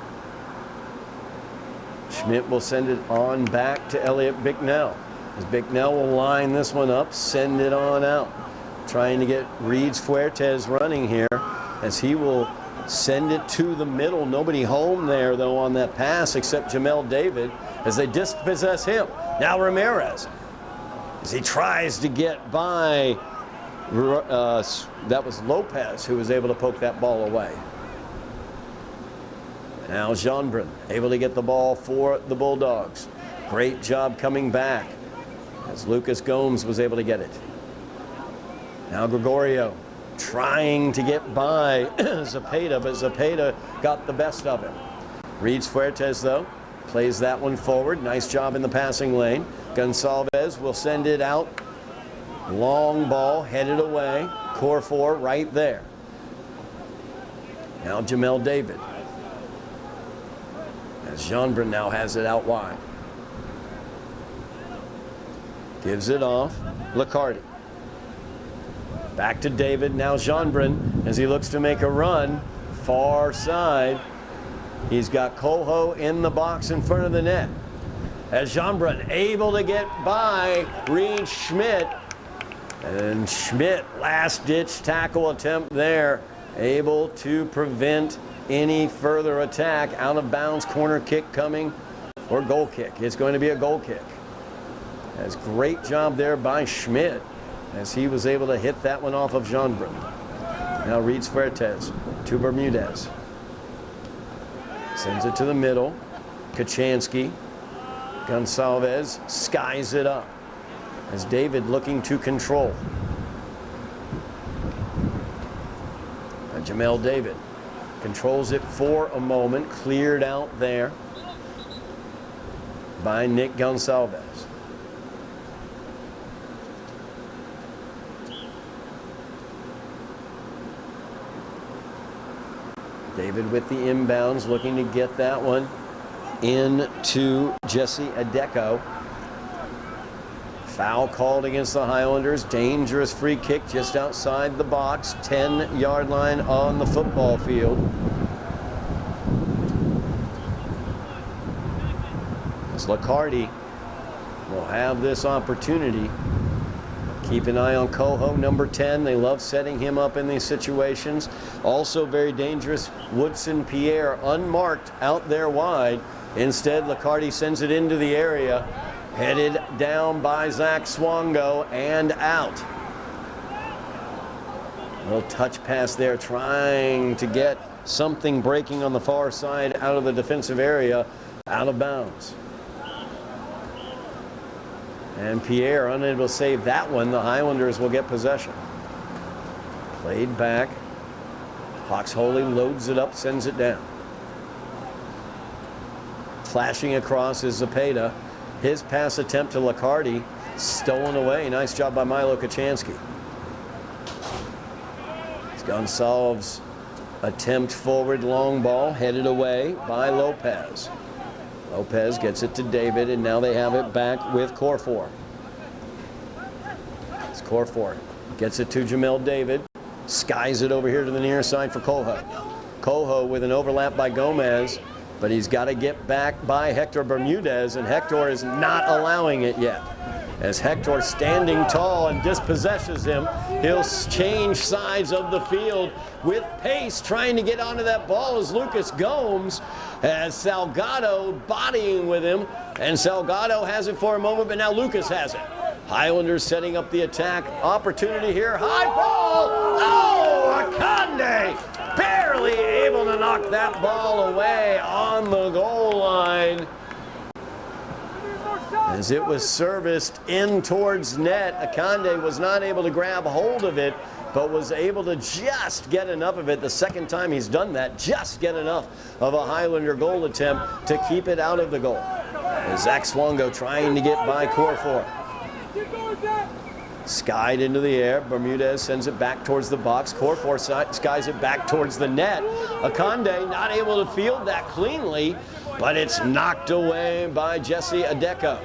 Schmidt will send it on back to Elliot Bicknell. As Bicknell will line this one up, send it on out. Trying to get Reeds Fuertes running here as he will send it to the middle. Nobody home there though on that pass except Jamel David as they dispossess him. Now Ramirez as he tries to get by, that was Lopez who was able to poke that ball away. Now Jeanbrun able to get the ball for the Bulldogs. Great job coming back as Lucas Gomes was able to get it. Now Gregorio trying to get by Zepeda, but Zepeda got the best of him. Reeds Fuertes though plays that one forward. Nice job in the passing lane. Gonçalves will send it out. Long ball headed away. Core 4 right there. Now Jamel David. As Jeanbrun now has it out wide. Gives it off. Licardi. Back to David. Now Jeanbrun as he looks to make a run. Far side. He's got Cojo in the box in front of the net. As Jeanbrun able to get by Reed Schmidt. And Schmidt, last-ditch tackle attempt there. Able to prevent any further attack. Out of bounds, corner kick coming, or goal kick. It's going to be a goal kick. As great job there by Schmidt as he was able to hit that one off of Jeanbrun. Now Reeds Fuertes to Bermudez. Sends it to the middle. Kachansky. Gonçalves skies it up as David looking to control. And Jamel David controls it for a moment, cleared out there by Nick Gonçalves. David with the inbounds, looking to get that one into Jesse Adeko. Foul called against the Highlanders. Dangerous free kick just outside the box. 10-yard line on the football field. As Licardi will have this opportunity. Keep an eye on Cojo, number 10. They love setting him up in these situations. Also very dangerous, Woodson Pierre, unmarked out there wide. Instead, Licardi sends it into the area. Headed down by Zach Swango and out. A little touch pass there, trying to get something breaking on the far side out of the defensive area. Out of bounds. And Pierre unable to save that one. The Highlanders will get possession. Played back. Hawks Holy loads it up, sends it down. Flashing across is Zepeda. His pass attempt to Lacardi, stolen away. Nice job by Milo Kachansky. It's Gonsalves' attempt forward, long ball, headed away by Lopez. Lopez gets it to David, and now they have it back with Corfor. It's Corfor. Gets it to Jamel David. Skies it over here to the near side for Coho. Coho with an overlap by Gomez, but he's got to get back by Hector Bermudez, and Hector is not allowing it yet. As Hector standing tall and dispossesses him, he'll change sides of the field with pace, trying to get onto that ball is Lucas Gomes, as Salgado bodying with him, and Salgado has it for a moment, but now Lucas has it. Highlanders setting up the attack. Opportunity here. High ball. Oh, Akande barely able to knock that ball away on the goal line. As it was serviced in towards net, Akande was not able to grab hold of it, but was able to just get enough of it. The second time he's done that, just get enough of a Highlander goal attempt to keep it out of the goal. As Zach Swongo trying to get by Corfor. Skied into the air. Bermudez sends it back towards the box. Corfor skies it back towards the net. Akande not able to field that cleanly, but it's knocked away by Jesse Adeko.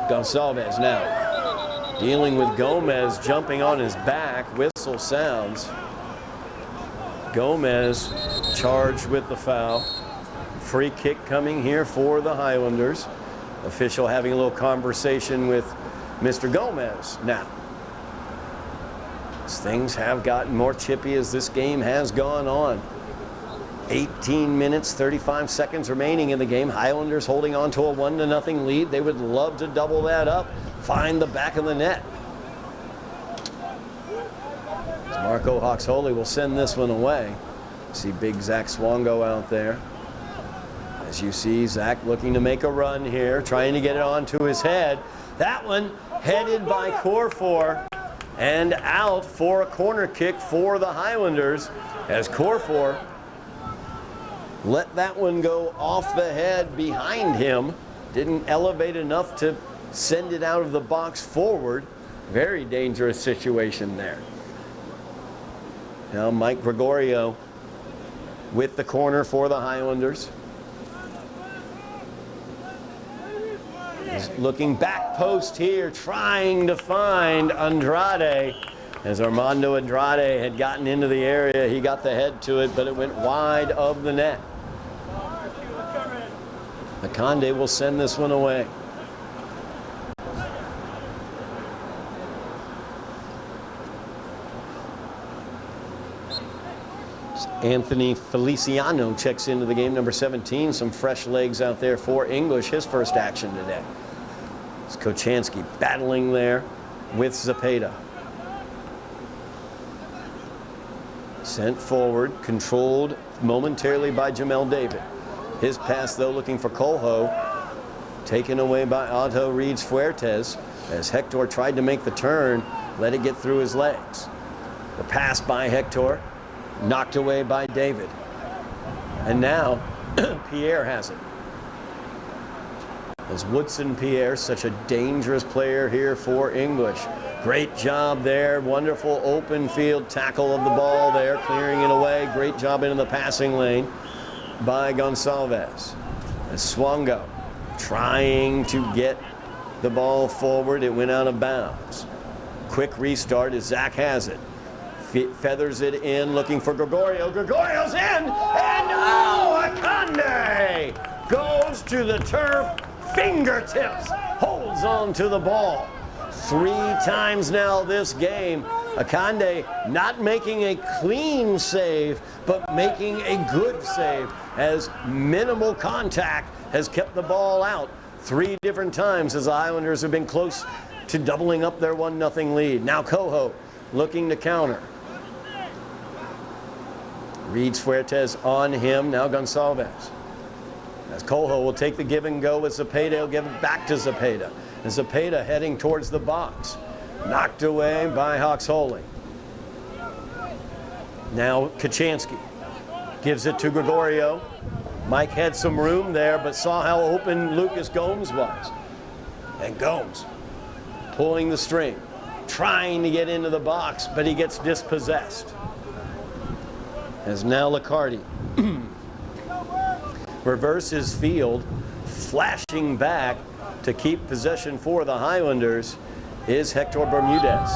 Gonsalves now dealing with Gomez jumping on his back. Whistle sounds. Gomez charged with the foul. Free kick coming here for the Highlanders. Official having a little conversation with Mr. Gomez now. As things have gotten more chippy as this game has gone on. 18 minutes, 35 seconds remaining in the game. Highlanders holding on to a 1-0 lead. They would love to double that up, find the back of the net. As Marco Hawks-Holy will send this one away. See big Zach Swongo out there. As you see, Zach looking to make a run here, trying to get it onto his head. That one headed by Corfor and out for a corner kick for the Highlanders, as Corfor let that one go off the head behind him. Didn't elevate enough to send it out of the box forward. Very dangerous situation there. Now Mike Gregorio with the corner for the Highlanders. He's looking back post here, trying to find Andrade. As Armando Andrade had gotten into the area, he got the head to it, but it went wide of the net. Akande will send this one away. Anthony Feliciano checks into the game, number 17. Some fresh legs out there for English, his first action today. It's Kochansky battling there with Zepeda. Sent forward, controlled momentarily by Jamel David. His pass, though, looking for Coho. Taken away by Otto Reeds Fuertes as Hector tried to make the turn, let it get through his legs. The pass by Hector, knocked away by David. And now, Pierre has it. As Woodson Pierre, such a dangerous player here for English. Great job there. Wonderful open field tackle of the ball there, clearing it away. Great job into the passing lane by Gonsalves. As Swongo trying to get the ball forward. It went out of bounds. Quick restart as Zach has it. Feathers it in, looking for Gregorio. Gregorio's in, and Akande goes to the turf, fingertips, holds on to the ball. 3 times now this game. Akande not making a clean save, but making a good save, as minimal contact has kept the ball out 3 different times as the Highlanders have been close to doubling up their 1-0 lead. Now Coho looking to counter. Reads Fuertes on him. Now Gonsalves. As Coho will take the give and go with Zepeda. He'll give it back to Zepeda. And Zepeda heading towards the box. Knocked away by Hoxholey. Now Kachansky gives it to Gregorio. Mike had some room there, but saw how open Lucas Gomes was. And Gomes pulling the string, trying to get into the box, but he gets dispossessed. As now Liccardi reverses field, flashing back to keep possession for the Highlanders is Hector Bermudez.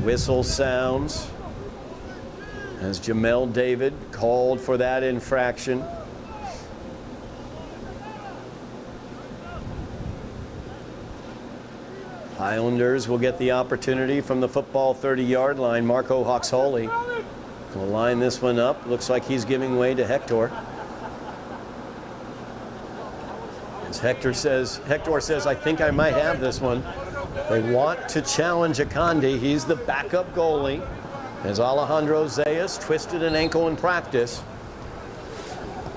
Whistle sounds as Jamel David called for that infraction. Highlanders will get the opportunity from the football 30-yard line. Marco Hoxholey will line this one up. Looks like he's giving way to Hector. As Hector says, I think I might have this one. They want to challenge Akande. He's the backup goalie. As Alejandro Zayas twisted an ankle in practice.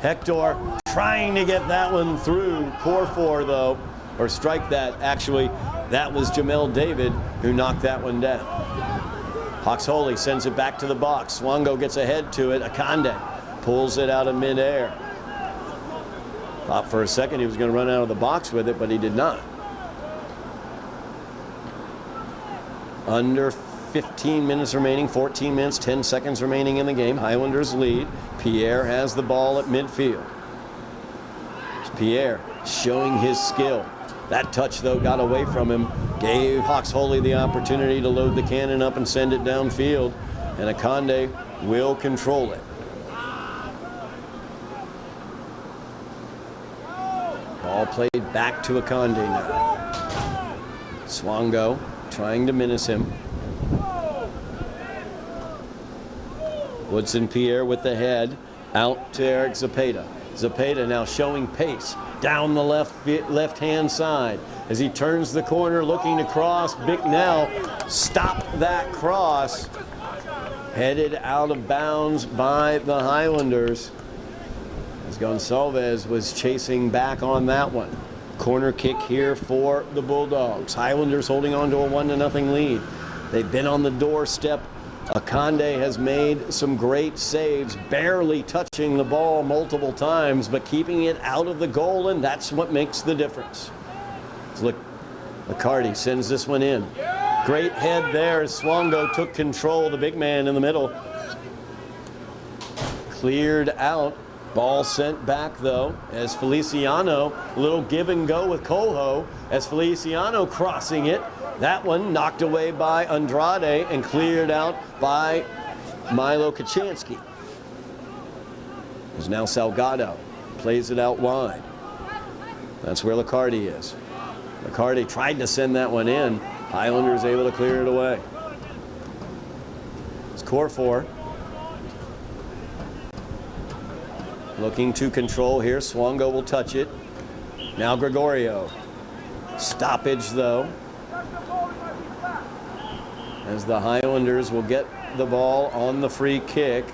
Hector trying to get that one through. Core four though, or strike that. Actually, that was Jamel David who knocked that one down. Hoxholey sends it back to the box. Swango gets ahead to it. Akande pulls it out of midair. Thought for a second he was going to run out of the box with it, but he did not. Under 15 minutes remaining, 14 minutes, 10 seconds remaining in the game. Highlanders lead. Pierre has the ball at midfield. Pierre showing his skill. That touch, though, got away from him. Gave Hoxholey the opportunity to load the cannon up and send it downfield. And Akande will control it. Ball played back to Akande now. Swango trying to menace him. Woodson Pierre with the head out to Eric Zepeda. Zepeda now showing pace down the left-hand side as he turns the corner looking to cross. Bicknell stopped that cross, headed out of bounds by the Highlanders as Gonsalves was chasing back on that one. Corner kick here for the Bulldogs. Highlanders holding on to a 1-0 lead. They've been on the doorstep. Akande has made some great saves, barely touching the ball multiple times, but keeping it out of the goal, and that's what makes the difference. Look, Liccardi sends this one in. Great head there as Swango took control, the big man in the middle. Cleared out. Ball sent back, though, as Feliciano, a little give and go with Coho, as Feliciano crossing it. That one knocked away by Andrade and cleared out by Milo Kachansky. There's now Salgado. Plays it out wide. That's where Liccardi is. Liccardi tried to send that one in. Highlanders able to clear it away. It's core four. Looking to control here. Swango will touch it. Now Gregorio. Stoppage, though, as the Highlanders will get the ball on the free kick.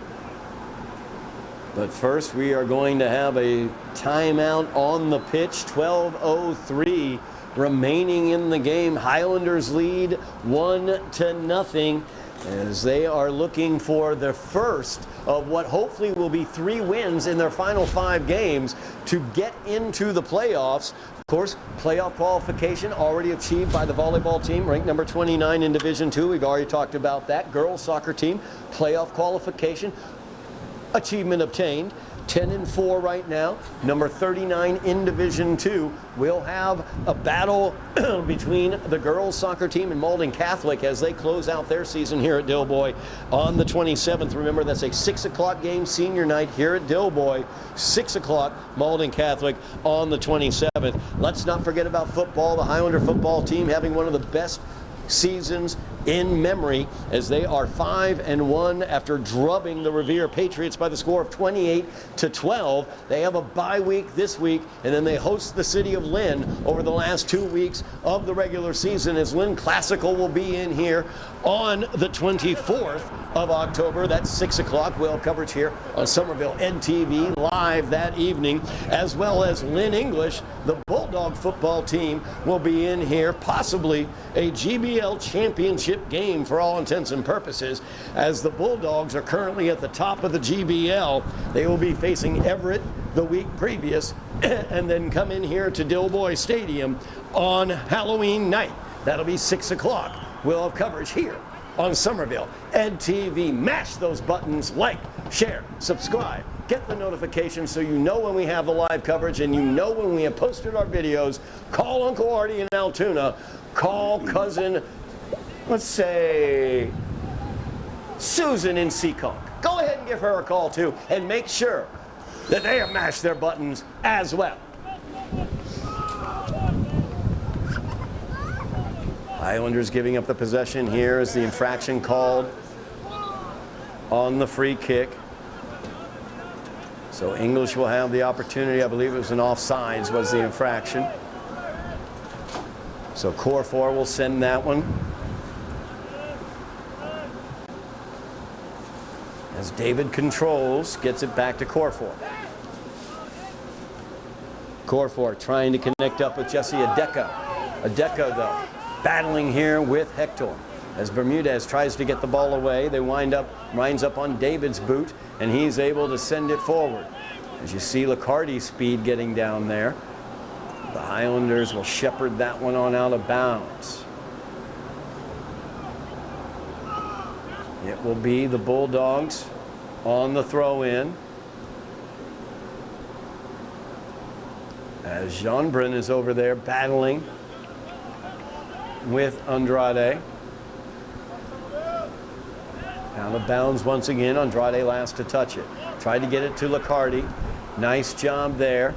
But first we are going to have a timeout on the pitch. 12:03 remaining in the game. Highlanders lead 1-0 as they are looking for the first of what hopefully will be 3 wins in their final 5 games to get into the playoffs. Of course, playoff qualification already achieved by the volleyball team, ranked number 29 in Division II. We've already talked about that. Girls soccer team, playoff qualification, achievement obtained. 10-4 right now, number 39 in Division II. We'll have a battle between the girls soccer team and Malden Catholic as they close out their season here at Dilboy on the 27th. Remember, that's a 6 o'clock game, senior night here at Dilboy. 6 o'clock, Malden Catholic on the 27th. Let's not forget about football. The Highlander football team having one of the best seasons in memory, as they are 5-1 after drubbing the Revere Patriots by the score of 28-12. They have a bye week this week, and then they host the city of Lynn over the last 2 weeks of the regular season, as Lynn Classical will be in here on the 24th of October. That's 6 o'clock. We'll have coverage here on Somerville NTV live that evening, as well as Lynn English. The Bulldog football team will be in here, possibly a GBL championship game for all intents and purposes, as the Bulldogs are currently at the top of the GBL. They will be facing Everett the week previous and then come in here to Dilboy Stadium on Halloween night. That'll be 6 o'clock. We'll have coverage here on Somerville NTV. Mash those buttons, like, share, subscribe, get the notifications so you know when we have the live coverage and you know when we have posted our videos. Call Uncle Artie in Altoona. Call cousin, let's say, Susan in Seekonk. Go ahead and give her a call too, and make sure that they have mashed their buttons as well. Highlanders giving up the possession here as the infraction called on the free kick. So English will have the opportunity. I believe it was an offsides was the infraction. So Core 4 will send that one. As David controls, gets it back to Core 4. Core 4 trying to connect up with Jesse Adeko. Adeko, though, battling here with Hector. As Bermudez tries to get the ball away, they winds up on David's boot, and he's able to send it forward. As you see Licardi's speed getting down there, the Highlanders will shepherd that one on out of bounds. It will be the Bulldogs on the throw-in, as Jeanbrun is over there battling with Andrade. Out of bounds once again. Andrade last to touch it. Tried to get it to Licardi. Nice job there,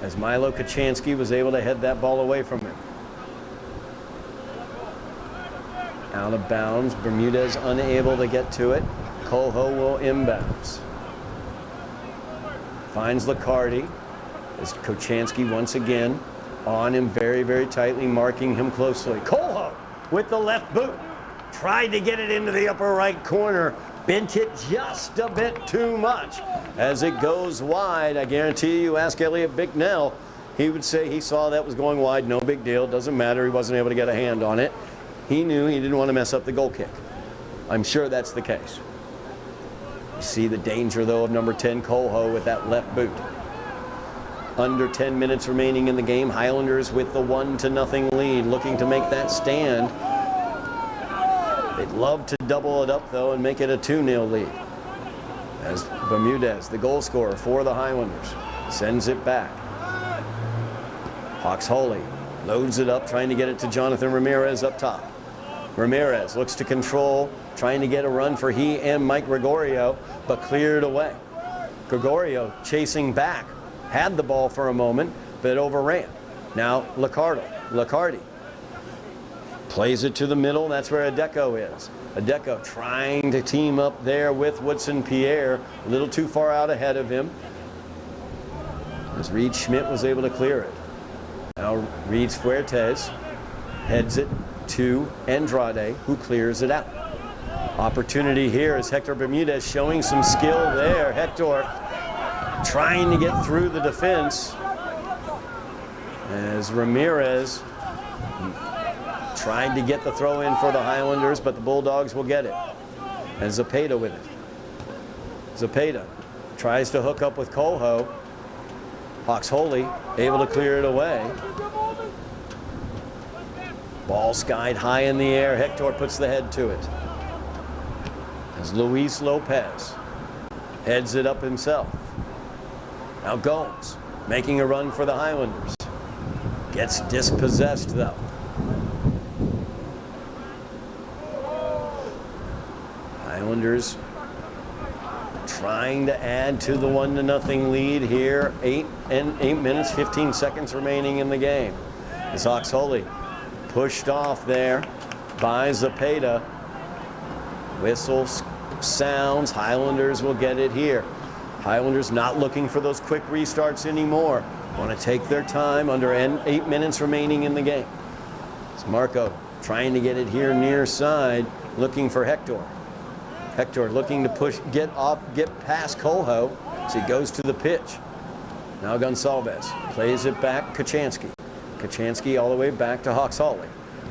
as Milo Kachansky was able to head that ball away from him. Out of bounds. Bermudez unable to get to it. Coho will inbounds. Finds Licardi, as Kachansky once again on him very, very tightly, marking him closely. Coho with the left boot. Tried to get it into the upper right corner. Bent it just a bit too much as it goes wide. I guarantee you, ask Elliot Bicknell, he would say he saw that was going wide. No big deal. Doesn't matter. He wasn't able to get a hand on it. He knew he didn't want to mess up the goal kick. I'm sure that's the case. You see the danger, though, of number 10, Coho, with that left boot. Under 10 minutes remaining in the game. Highlanders with the 1-0 lead, looking to make that stand. They'd love to double it up, though, and make it a 2-0 lead. As Bermudez, the goal scorer for the Highlanders, sends it back. Hawks Holy loads it up, trying to get it to Jonathan Ramirez up top. Ramirez looks to control, trying to get a run for he and Mike Gregorio, but cleared away. Gregorio chasing back, had the ball for a moment, but overran. Now Licardi plays it to the middle. That's where Adeko is. Adeko trying to team up there with Woodson Pierre, a little too far out ahead of him, as Reed Schmidt was able to clear it. Now Reed Fuertes heads it to Andrade, who clears it out. Opportunity here is Hector Bermudez showing some skill there. Hector trying to get through the defense, as Ramirez tried to get the throw in for the Highlanders, but the Bulldogs will get it. And Zepeda with it. Zepeda tries to hook up with Coho. Hawks Holy able to clear it away. Ball skied high in the air. Hector puts the head to it, as Luis Lopez heads it up himself. Now Gomes making a run for the Highlanders. Gets dispossessed, though. Highlanders trying to add to the 1-0 lead here. 8 minutes, 15 seconds remaining in the game. As Hawks Holy pushed off there by Zepeda. Whistle sounds. Highlanders will get it here. Highlanders not looking for those quick restarts anymore. Want to take their time under 8 minutes remaining in the game. It's Marco trying to get it here near side, looking for Hector. Hector looking to get past Coho as he goes to the pitch. Now Gonsalves plays it back, Kachansky. Kachansky all the way back to Hawks Hawley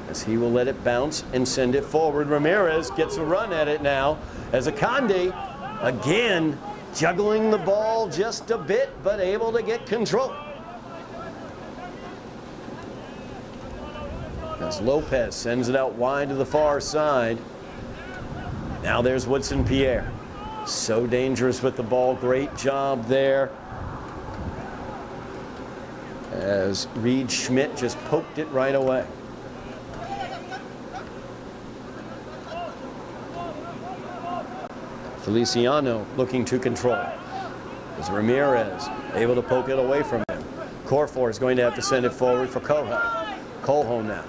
as he will let it bounce and send it forward. Ramirez gets a run at it now as Akande again juggling the ball just a bit, but able to get control. As Lopez sends it out wide to the far side. Now there's Woodson Pierre. So dangerous with the ball. Great job there. As Reed Schmidt just poked it right away. Feliciano looking to control. As Ramirez able to poke it away from him. Corfor is going to have to send it forward for Coho. Coho now.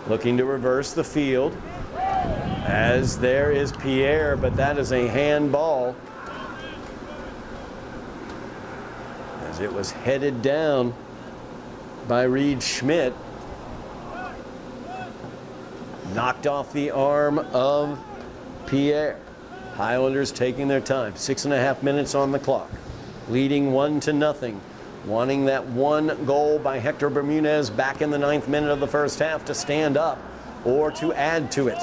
Looking to reverse the field. As there is Pierre, but that is a handball. As it was headed down by Reed Schmidt. Knocked off the arm of Pierre. Highlanders taking their time. 6.5 minutes on the clock. Leading 1-0. Wanting that one goal by Hector Bermudez back in the 9th minute of the first half to stand up or to add to it.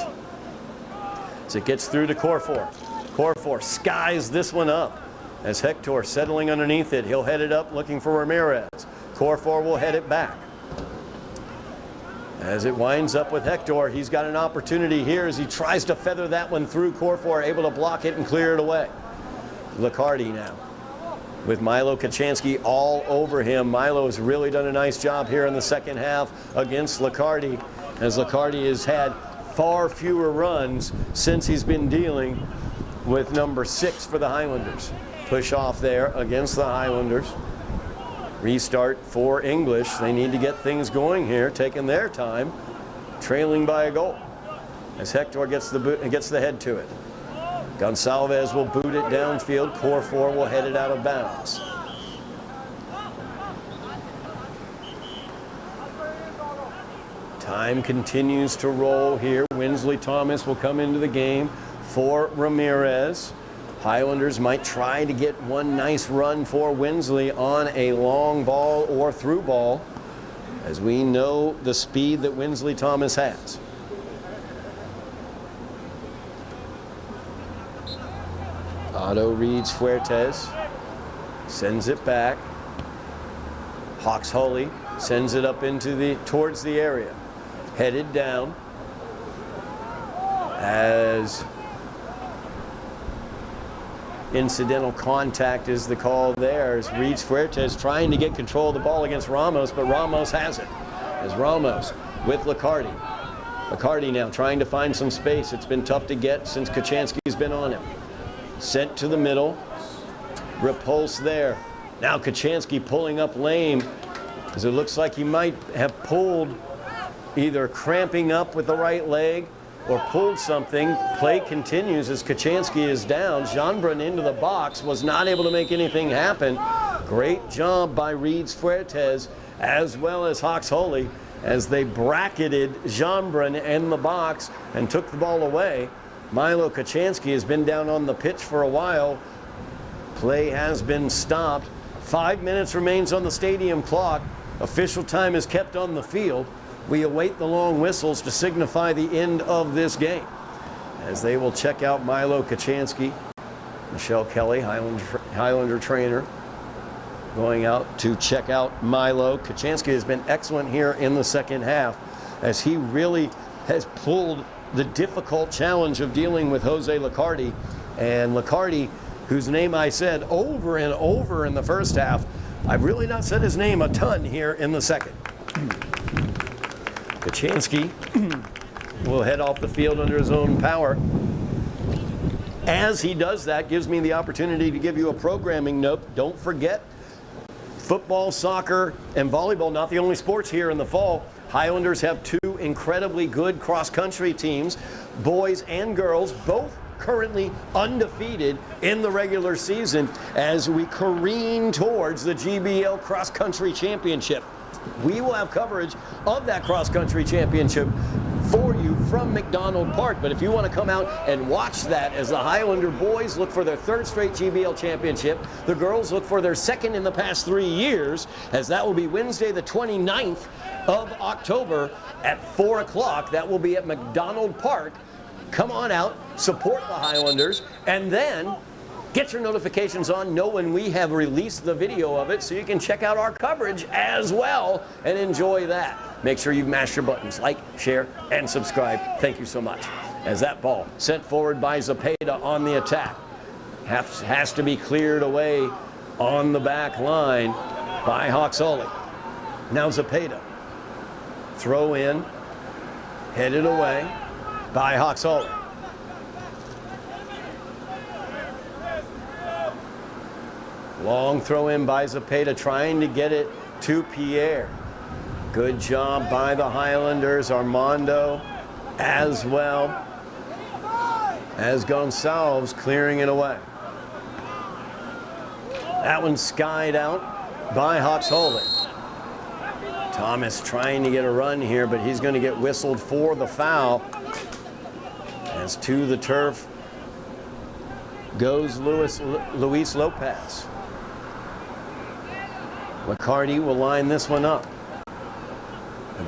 As it gets through to Corfor. Corfor skies this one up. As Hector settling underneath it, he'll head it up looking for Ramirez. Corfor will head it back. As it winds up with Hector, he's got an opportunity here as he tries to feather that one through. Corfor able to block it and clear it away. Licardi now with Milo Kachansky all over him. Milo has really done a nice job here in the second half against Licardi, as Licardi has had far fewer runs since he's been dealing with number 6 for the Highlanders. Push off there against the Highlanders. Restart for English. They need to get things going here, taking their time, trailing by a goal. As Hector gets the head to it. Gonsalves will boot it downfield. Corfor will head it out of bounds. Time continues to roll here. Winsley Thomas will come into the game for Ramirez. Highlanders might try to get one nice run for Winsley on a long ball or through ball, as we know the speed that Winsley Thomas has. Otto reads Fuertes, sends it back. Hawks Hully sends it up into towards the area. Headed down as incidental contact is the call there, as Reeds Fuertes trying to get control of the ball against Ramos, but Ramos has it. As Ramos with Licardi. Licardi now trying to find some space. It's been tough to get since Kachansky's been on him. Sent to the middle. Repulse there. Now Kachansky pulling up lame, as it looks like he might have pulled, either cramping up with the right leg or pulled something. Play continues as Kachansky is down. Jeanbrun into the box, was not able to make anything happen. Great job by Reeds Fuertes as well as Hawks Holy, as they bracketed Jeanbrun in the box and took the ball away. Milo Kachansky has been down on the pitch for a while. Play has been stopped. 5 minutes remains on the stadium clock. Official time is kept on the field. We await the long whistles to signify the end of this game, as they will check out Milo Kachansky. Michelle Kelly, Highlander trainer, going out to check out Milo. Kachansky has been excellent here in the second half, as he really has pulled the difficult challenge of dealing with Jose Licardi. And Licardi, whose name I said over and over in the first half, I've really not said his name a ton here in the second. Kachansky will head off the field under his own power. As he does that, gives me the opportunity to give you a programming note. Don't forget, football, soccer, and volleyball, not the only sports here in the fall. Highlanders have 2 incredibly good cross-country teams, boys and girls, both currently undefeated in the regular season as we careen towards the GBL Cross Country Championship. We will have coverage of that cross country championship for you from McDonald Park. But if you want to come out and watch that as the Highlander boys look for their third straight GBL championship, the girls look for their second in the past 3 years, as that will be Wednesday the 29th of October at 4 o'clock. That will be at McDonald Park. Come on out, support the Highlanders, and then get your notifications on, know when we have released the video of it so you can check out our coverage as well and enjoy that. Make sure you mash your buttons, like, share, and subscribe. Thank you so much. As that ball sent forward by Zepeda on the attack. Has to be cleared away on the back line by Hoxoley. Now Zepeda. Throw in, headed away by Hoxoley. Long throw in by Zepeda, trying to get it to Pierre. Good job by the Highlanders. Armando as well as Gonçalves clearing it away. That one skied out by Hoxoley. Thomas trying to get a run here, but he's going to get whistled for the foul. As to the turf goes Luis Lopez. McCarty will line this one up.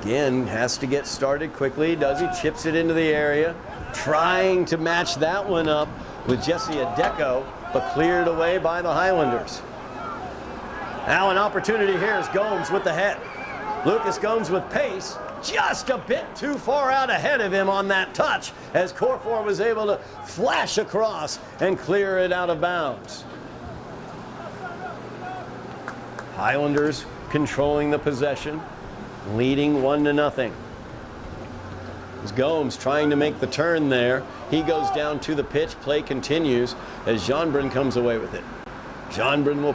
Again, has to get started quickly. Does he? Chips it into the area. Trying to match that one up with Jesse Adeko, but cleared away by the Highlanders. Now an opportunity here is Gomes with the head. Lucas Gomes with pace. Just a bit too far out ahead of him on that touch as Corfor was able to flash across and clear it out of bounds. Highlanders controlling the possession, leading 1-0. As Gomes trying to make the turn there. He goes down to the pitch. Play continues as Jeanbrun comes away with it. Jeanbrun will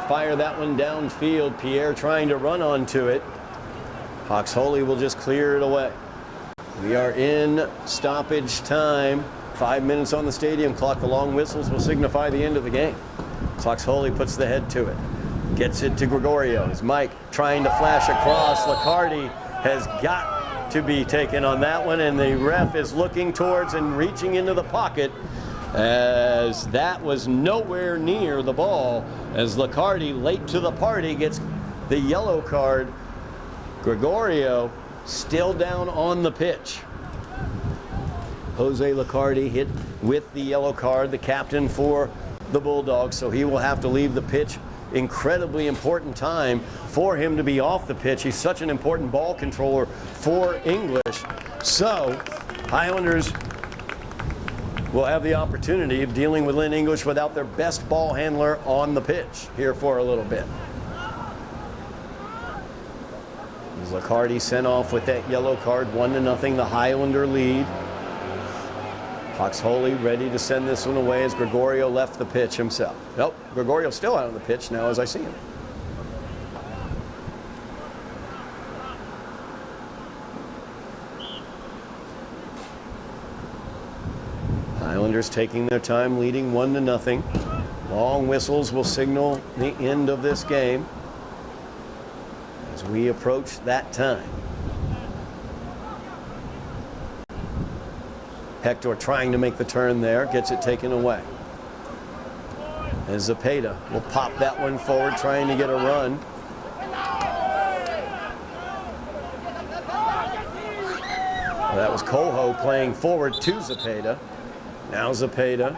fire that one downfield. Pierre trying to run onto it. Hoxoley will just clear it away. We are in stoppage time. 5 minutes on the stadium clock. The long whistles will signify the end of the game. Hoxoley puts the head to it. Gets it to Gregorio. As Mike trying to flash across. Licardi has got to be taken on that one, and the ref is looking towards and reaching into the pocket as that was nowhere near the ball, as Licardi, late to the party, gets the yellow card. Gregorio still down on the pitch. Jose Licardi hit with the yellow card, the captain for the Bulldogs, so he will have to leave the pitch. Incredibly important time for him to be off the pitch. He's such an important ball controller for English. So Highlanders will have the opportunity of dealing with Lynn English without their best ball handler on the pitch here for a little bit. As Licardi sent off with that yellow card, 1-0, the Highlander lead. Hoxoley ready to send this one away as Gregorio left the pitch himself. Nope, Gregorio's still out on the pitch now as I see him. Highlanders taking their time, leading 1-0. Long whistles will signal the end of this game as we approach that time. Hector trying to make the turn there, gets it taken away. And Zepeda will pop that one forward, trying to get a run. Well, that was Coho playing forward to Zepeda. Now Zepeda.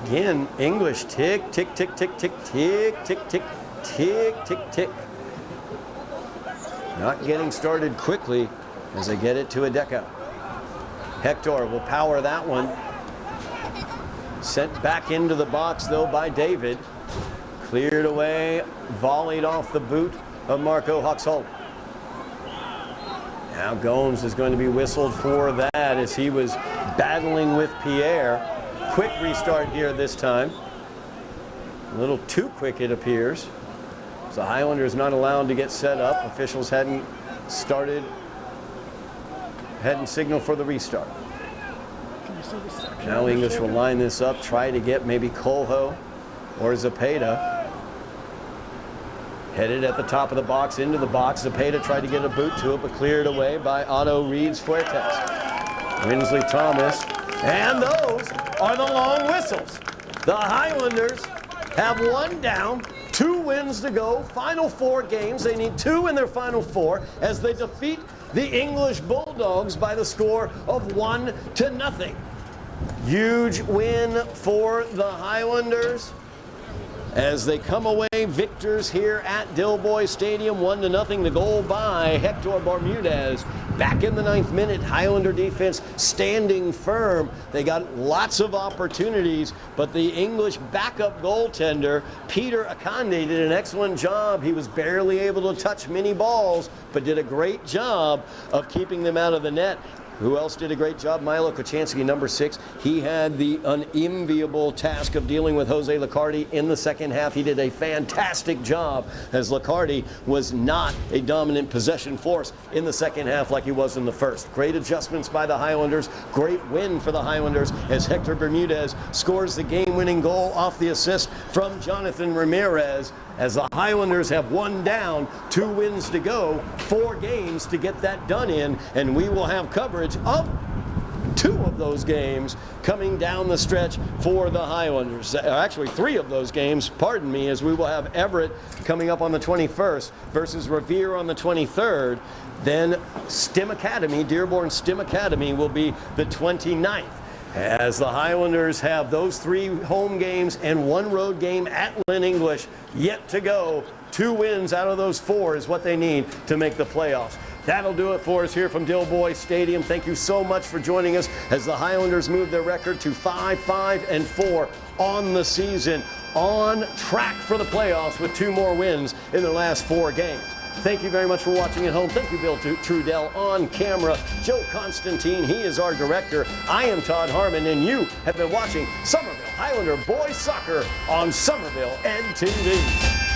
Again, English tick, tick, tick, tick, tick, tick, tick, tick, tick, tick, tick. Not getting started quickly as they get it to Adeko. Hector will power that one. Sent back into the box though by David. Cleared away, volleyed off the boot of Marco Hoxoley. Now Gomes is going to be whistled for that as he was battling with Pierre. Quick restart here this time. A little too quick it appears. The Highlanders not allowed to get set up. Officials hadn't signaled for the restart. Now English will line this up, try to get maybe Colho or Zepeda. Headed at the top of the box, into the box. Zepeda tried to get a boot to it, but cleared away by Otto Reeds Fuertes. Winsley Thomas, and those are the long whistles. The Highlanders have one down, 2 wins to go, final 4 games. They need 2 in their final 4 as they defeat the English Bulldogs by the score of 1-0. Huge win for the Highlanders as they come away victors here at Dilboy Stadium, 1-0. The goal by Hector Bermudez. Back in the 9th minute, Highlander defense standing firm. They got lots of opportunities, but the English backup goaltender, Peter Akande, did an excellent job. He was barely able to touch many balls, but did a great job of keeping them out of the net. Who else did a great job? Milo Kochansky, number 6. He had the unenviable task of dealing with Jose Licardi in the second half. He did a fantastic job as Licardi was not a dominant possession force in the second half like he was in the first. Great adjustments by the Highlanders. Great win for the Highlanders as Hector Bermudez scores the game-winning goal off the assist from Jonathan Ramirez. As the Highlanders have one down, 2 wins to go, 4 games to get that done in, and we will have coverage of 2 of those games coming down the stretch for the Highlanders. Actually, 3 of those games, pardon me, as we will have Everett coming up on the 21st versus Revere on the 23rd. Then STEM Academy, Dearborn STEM Academy, will be the 29th. As the Highlanders have those 3 home games and 1 road game at Lynn English yet to go. 2 wins out of those 4 is what they need to make the playoffs. That'll do it for us here from Dilboy Stadium. Thank you so much for joining us as the Highlanders move their record to 5-5-4 on the season, on track for the playoffs with 2 more wins in their last 4 games. Thank you very much for watching at home. Thank you, Bill Trudell on camera. Joe Constantine, he is our director. I am Todd Harmon, and you have been watching Somerville Highlander Boys Soccer on Somerville NTV.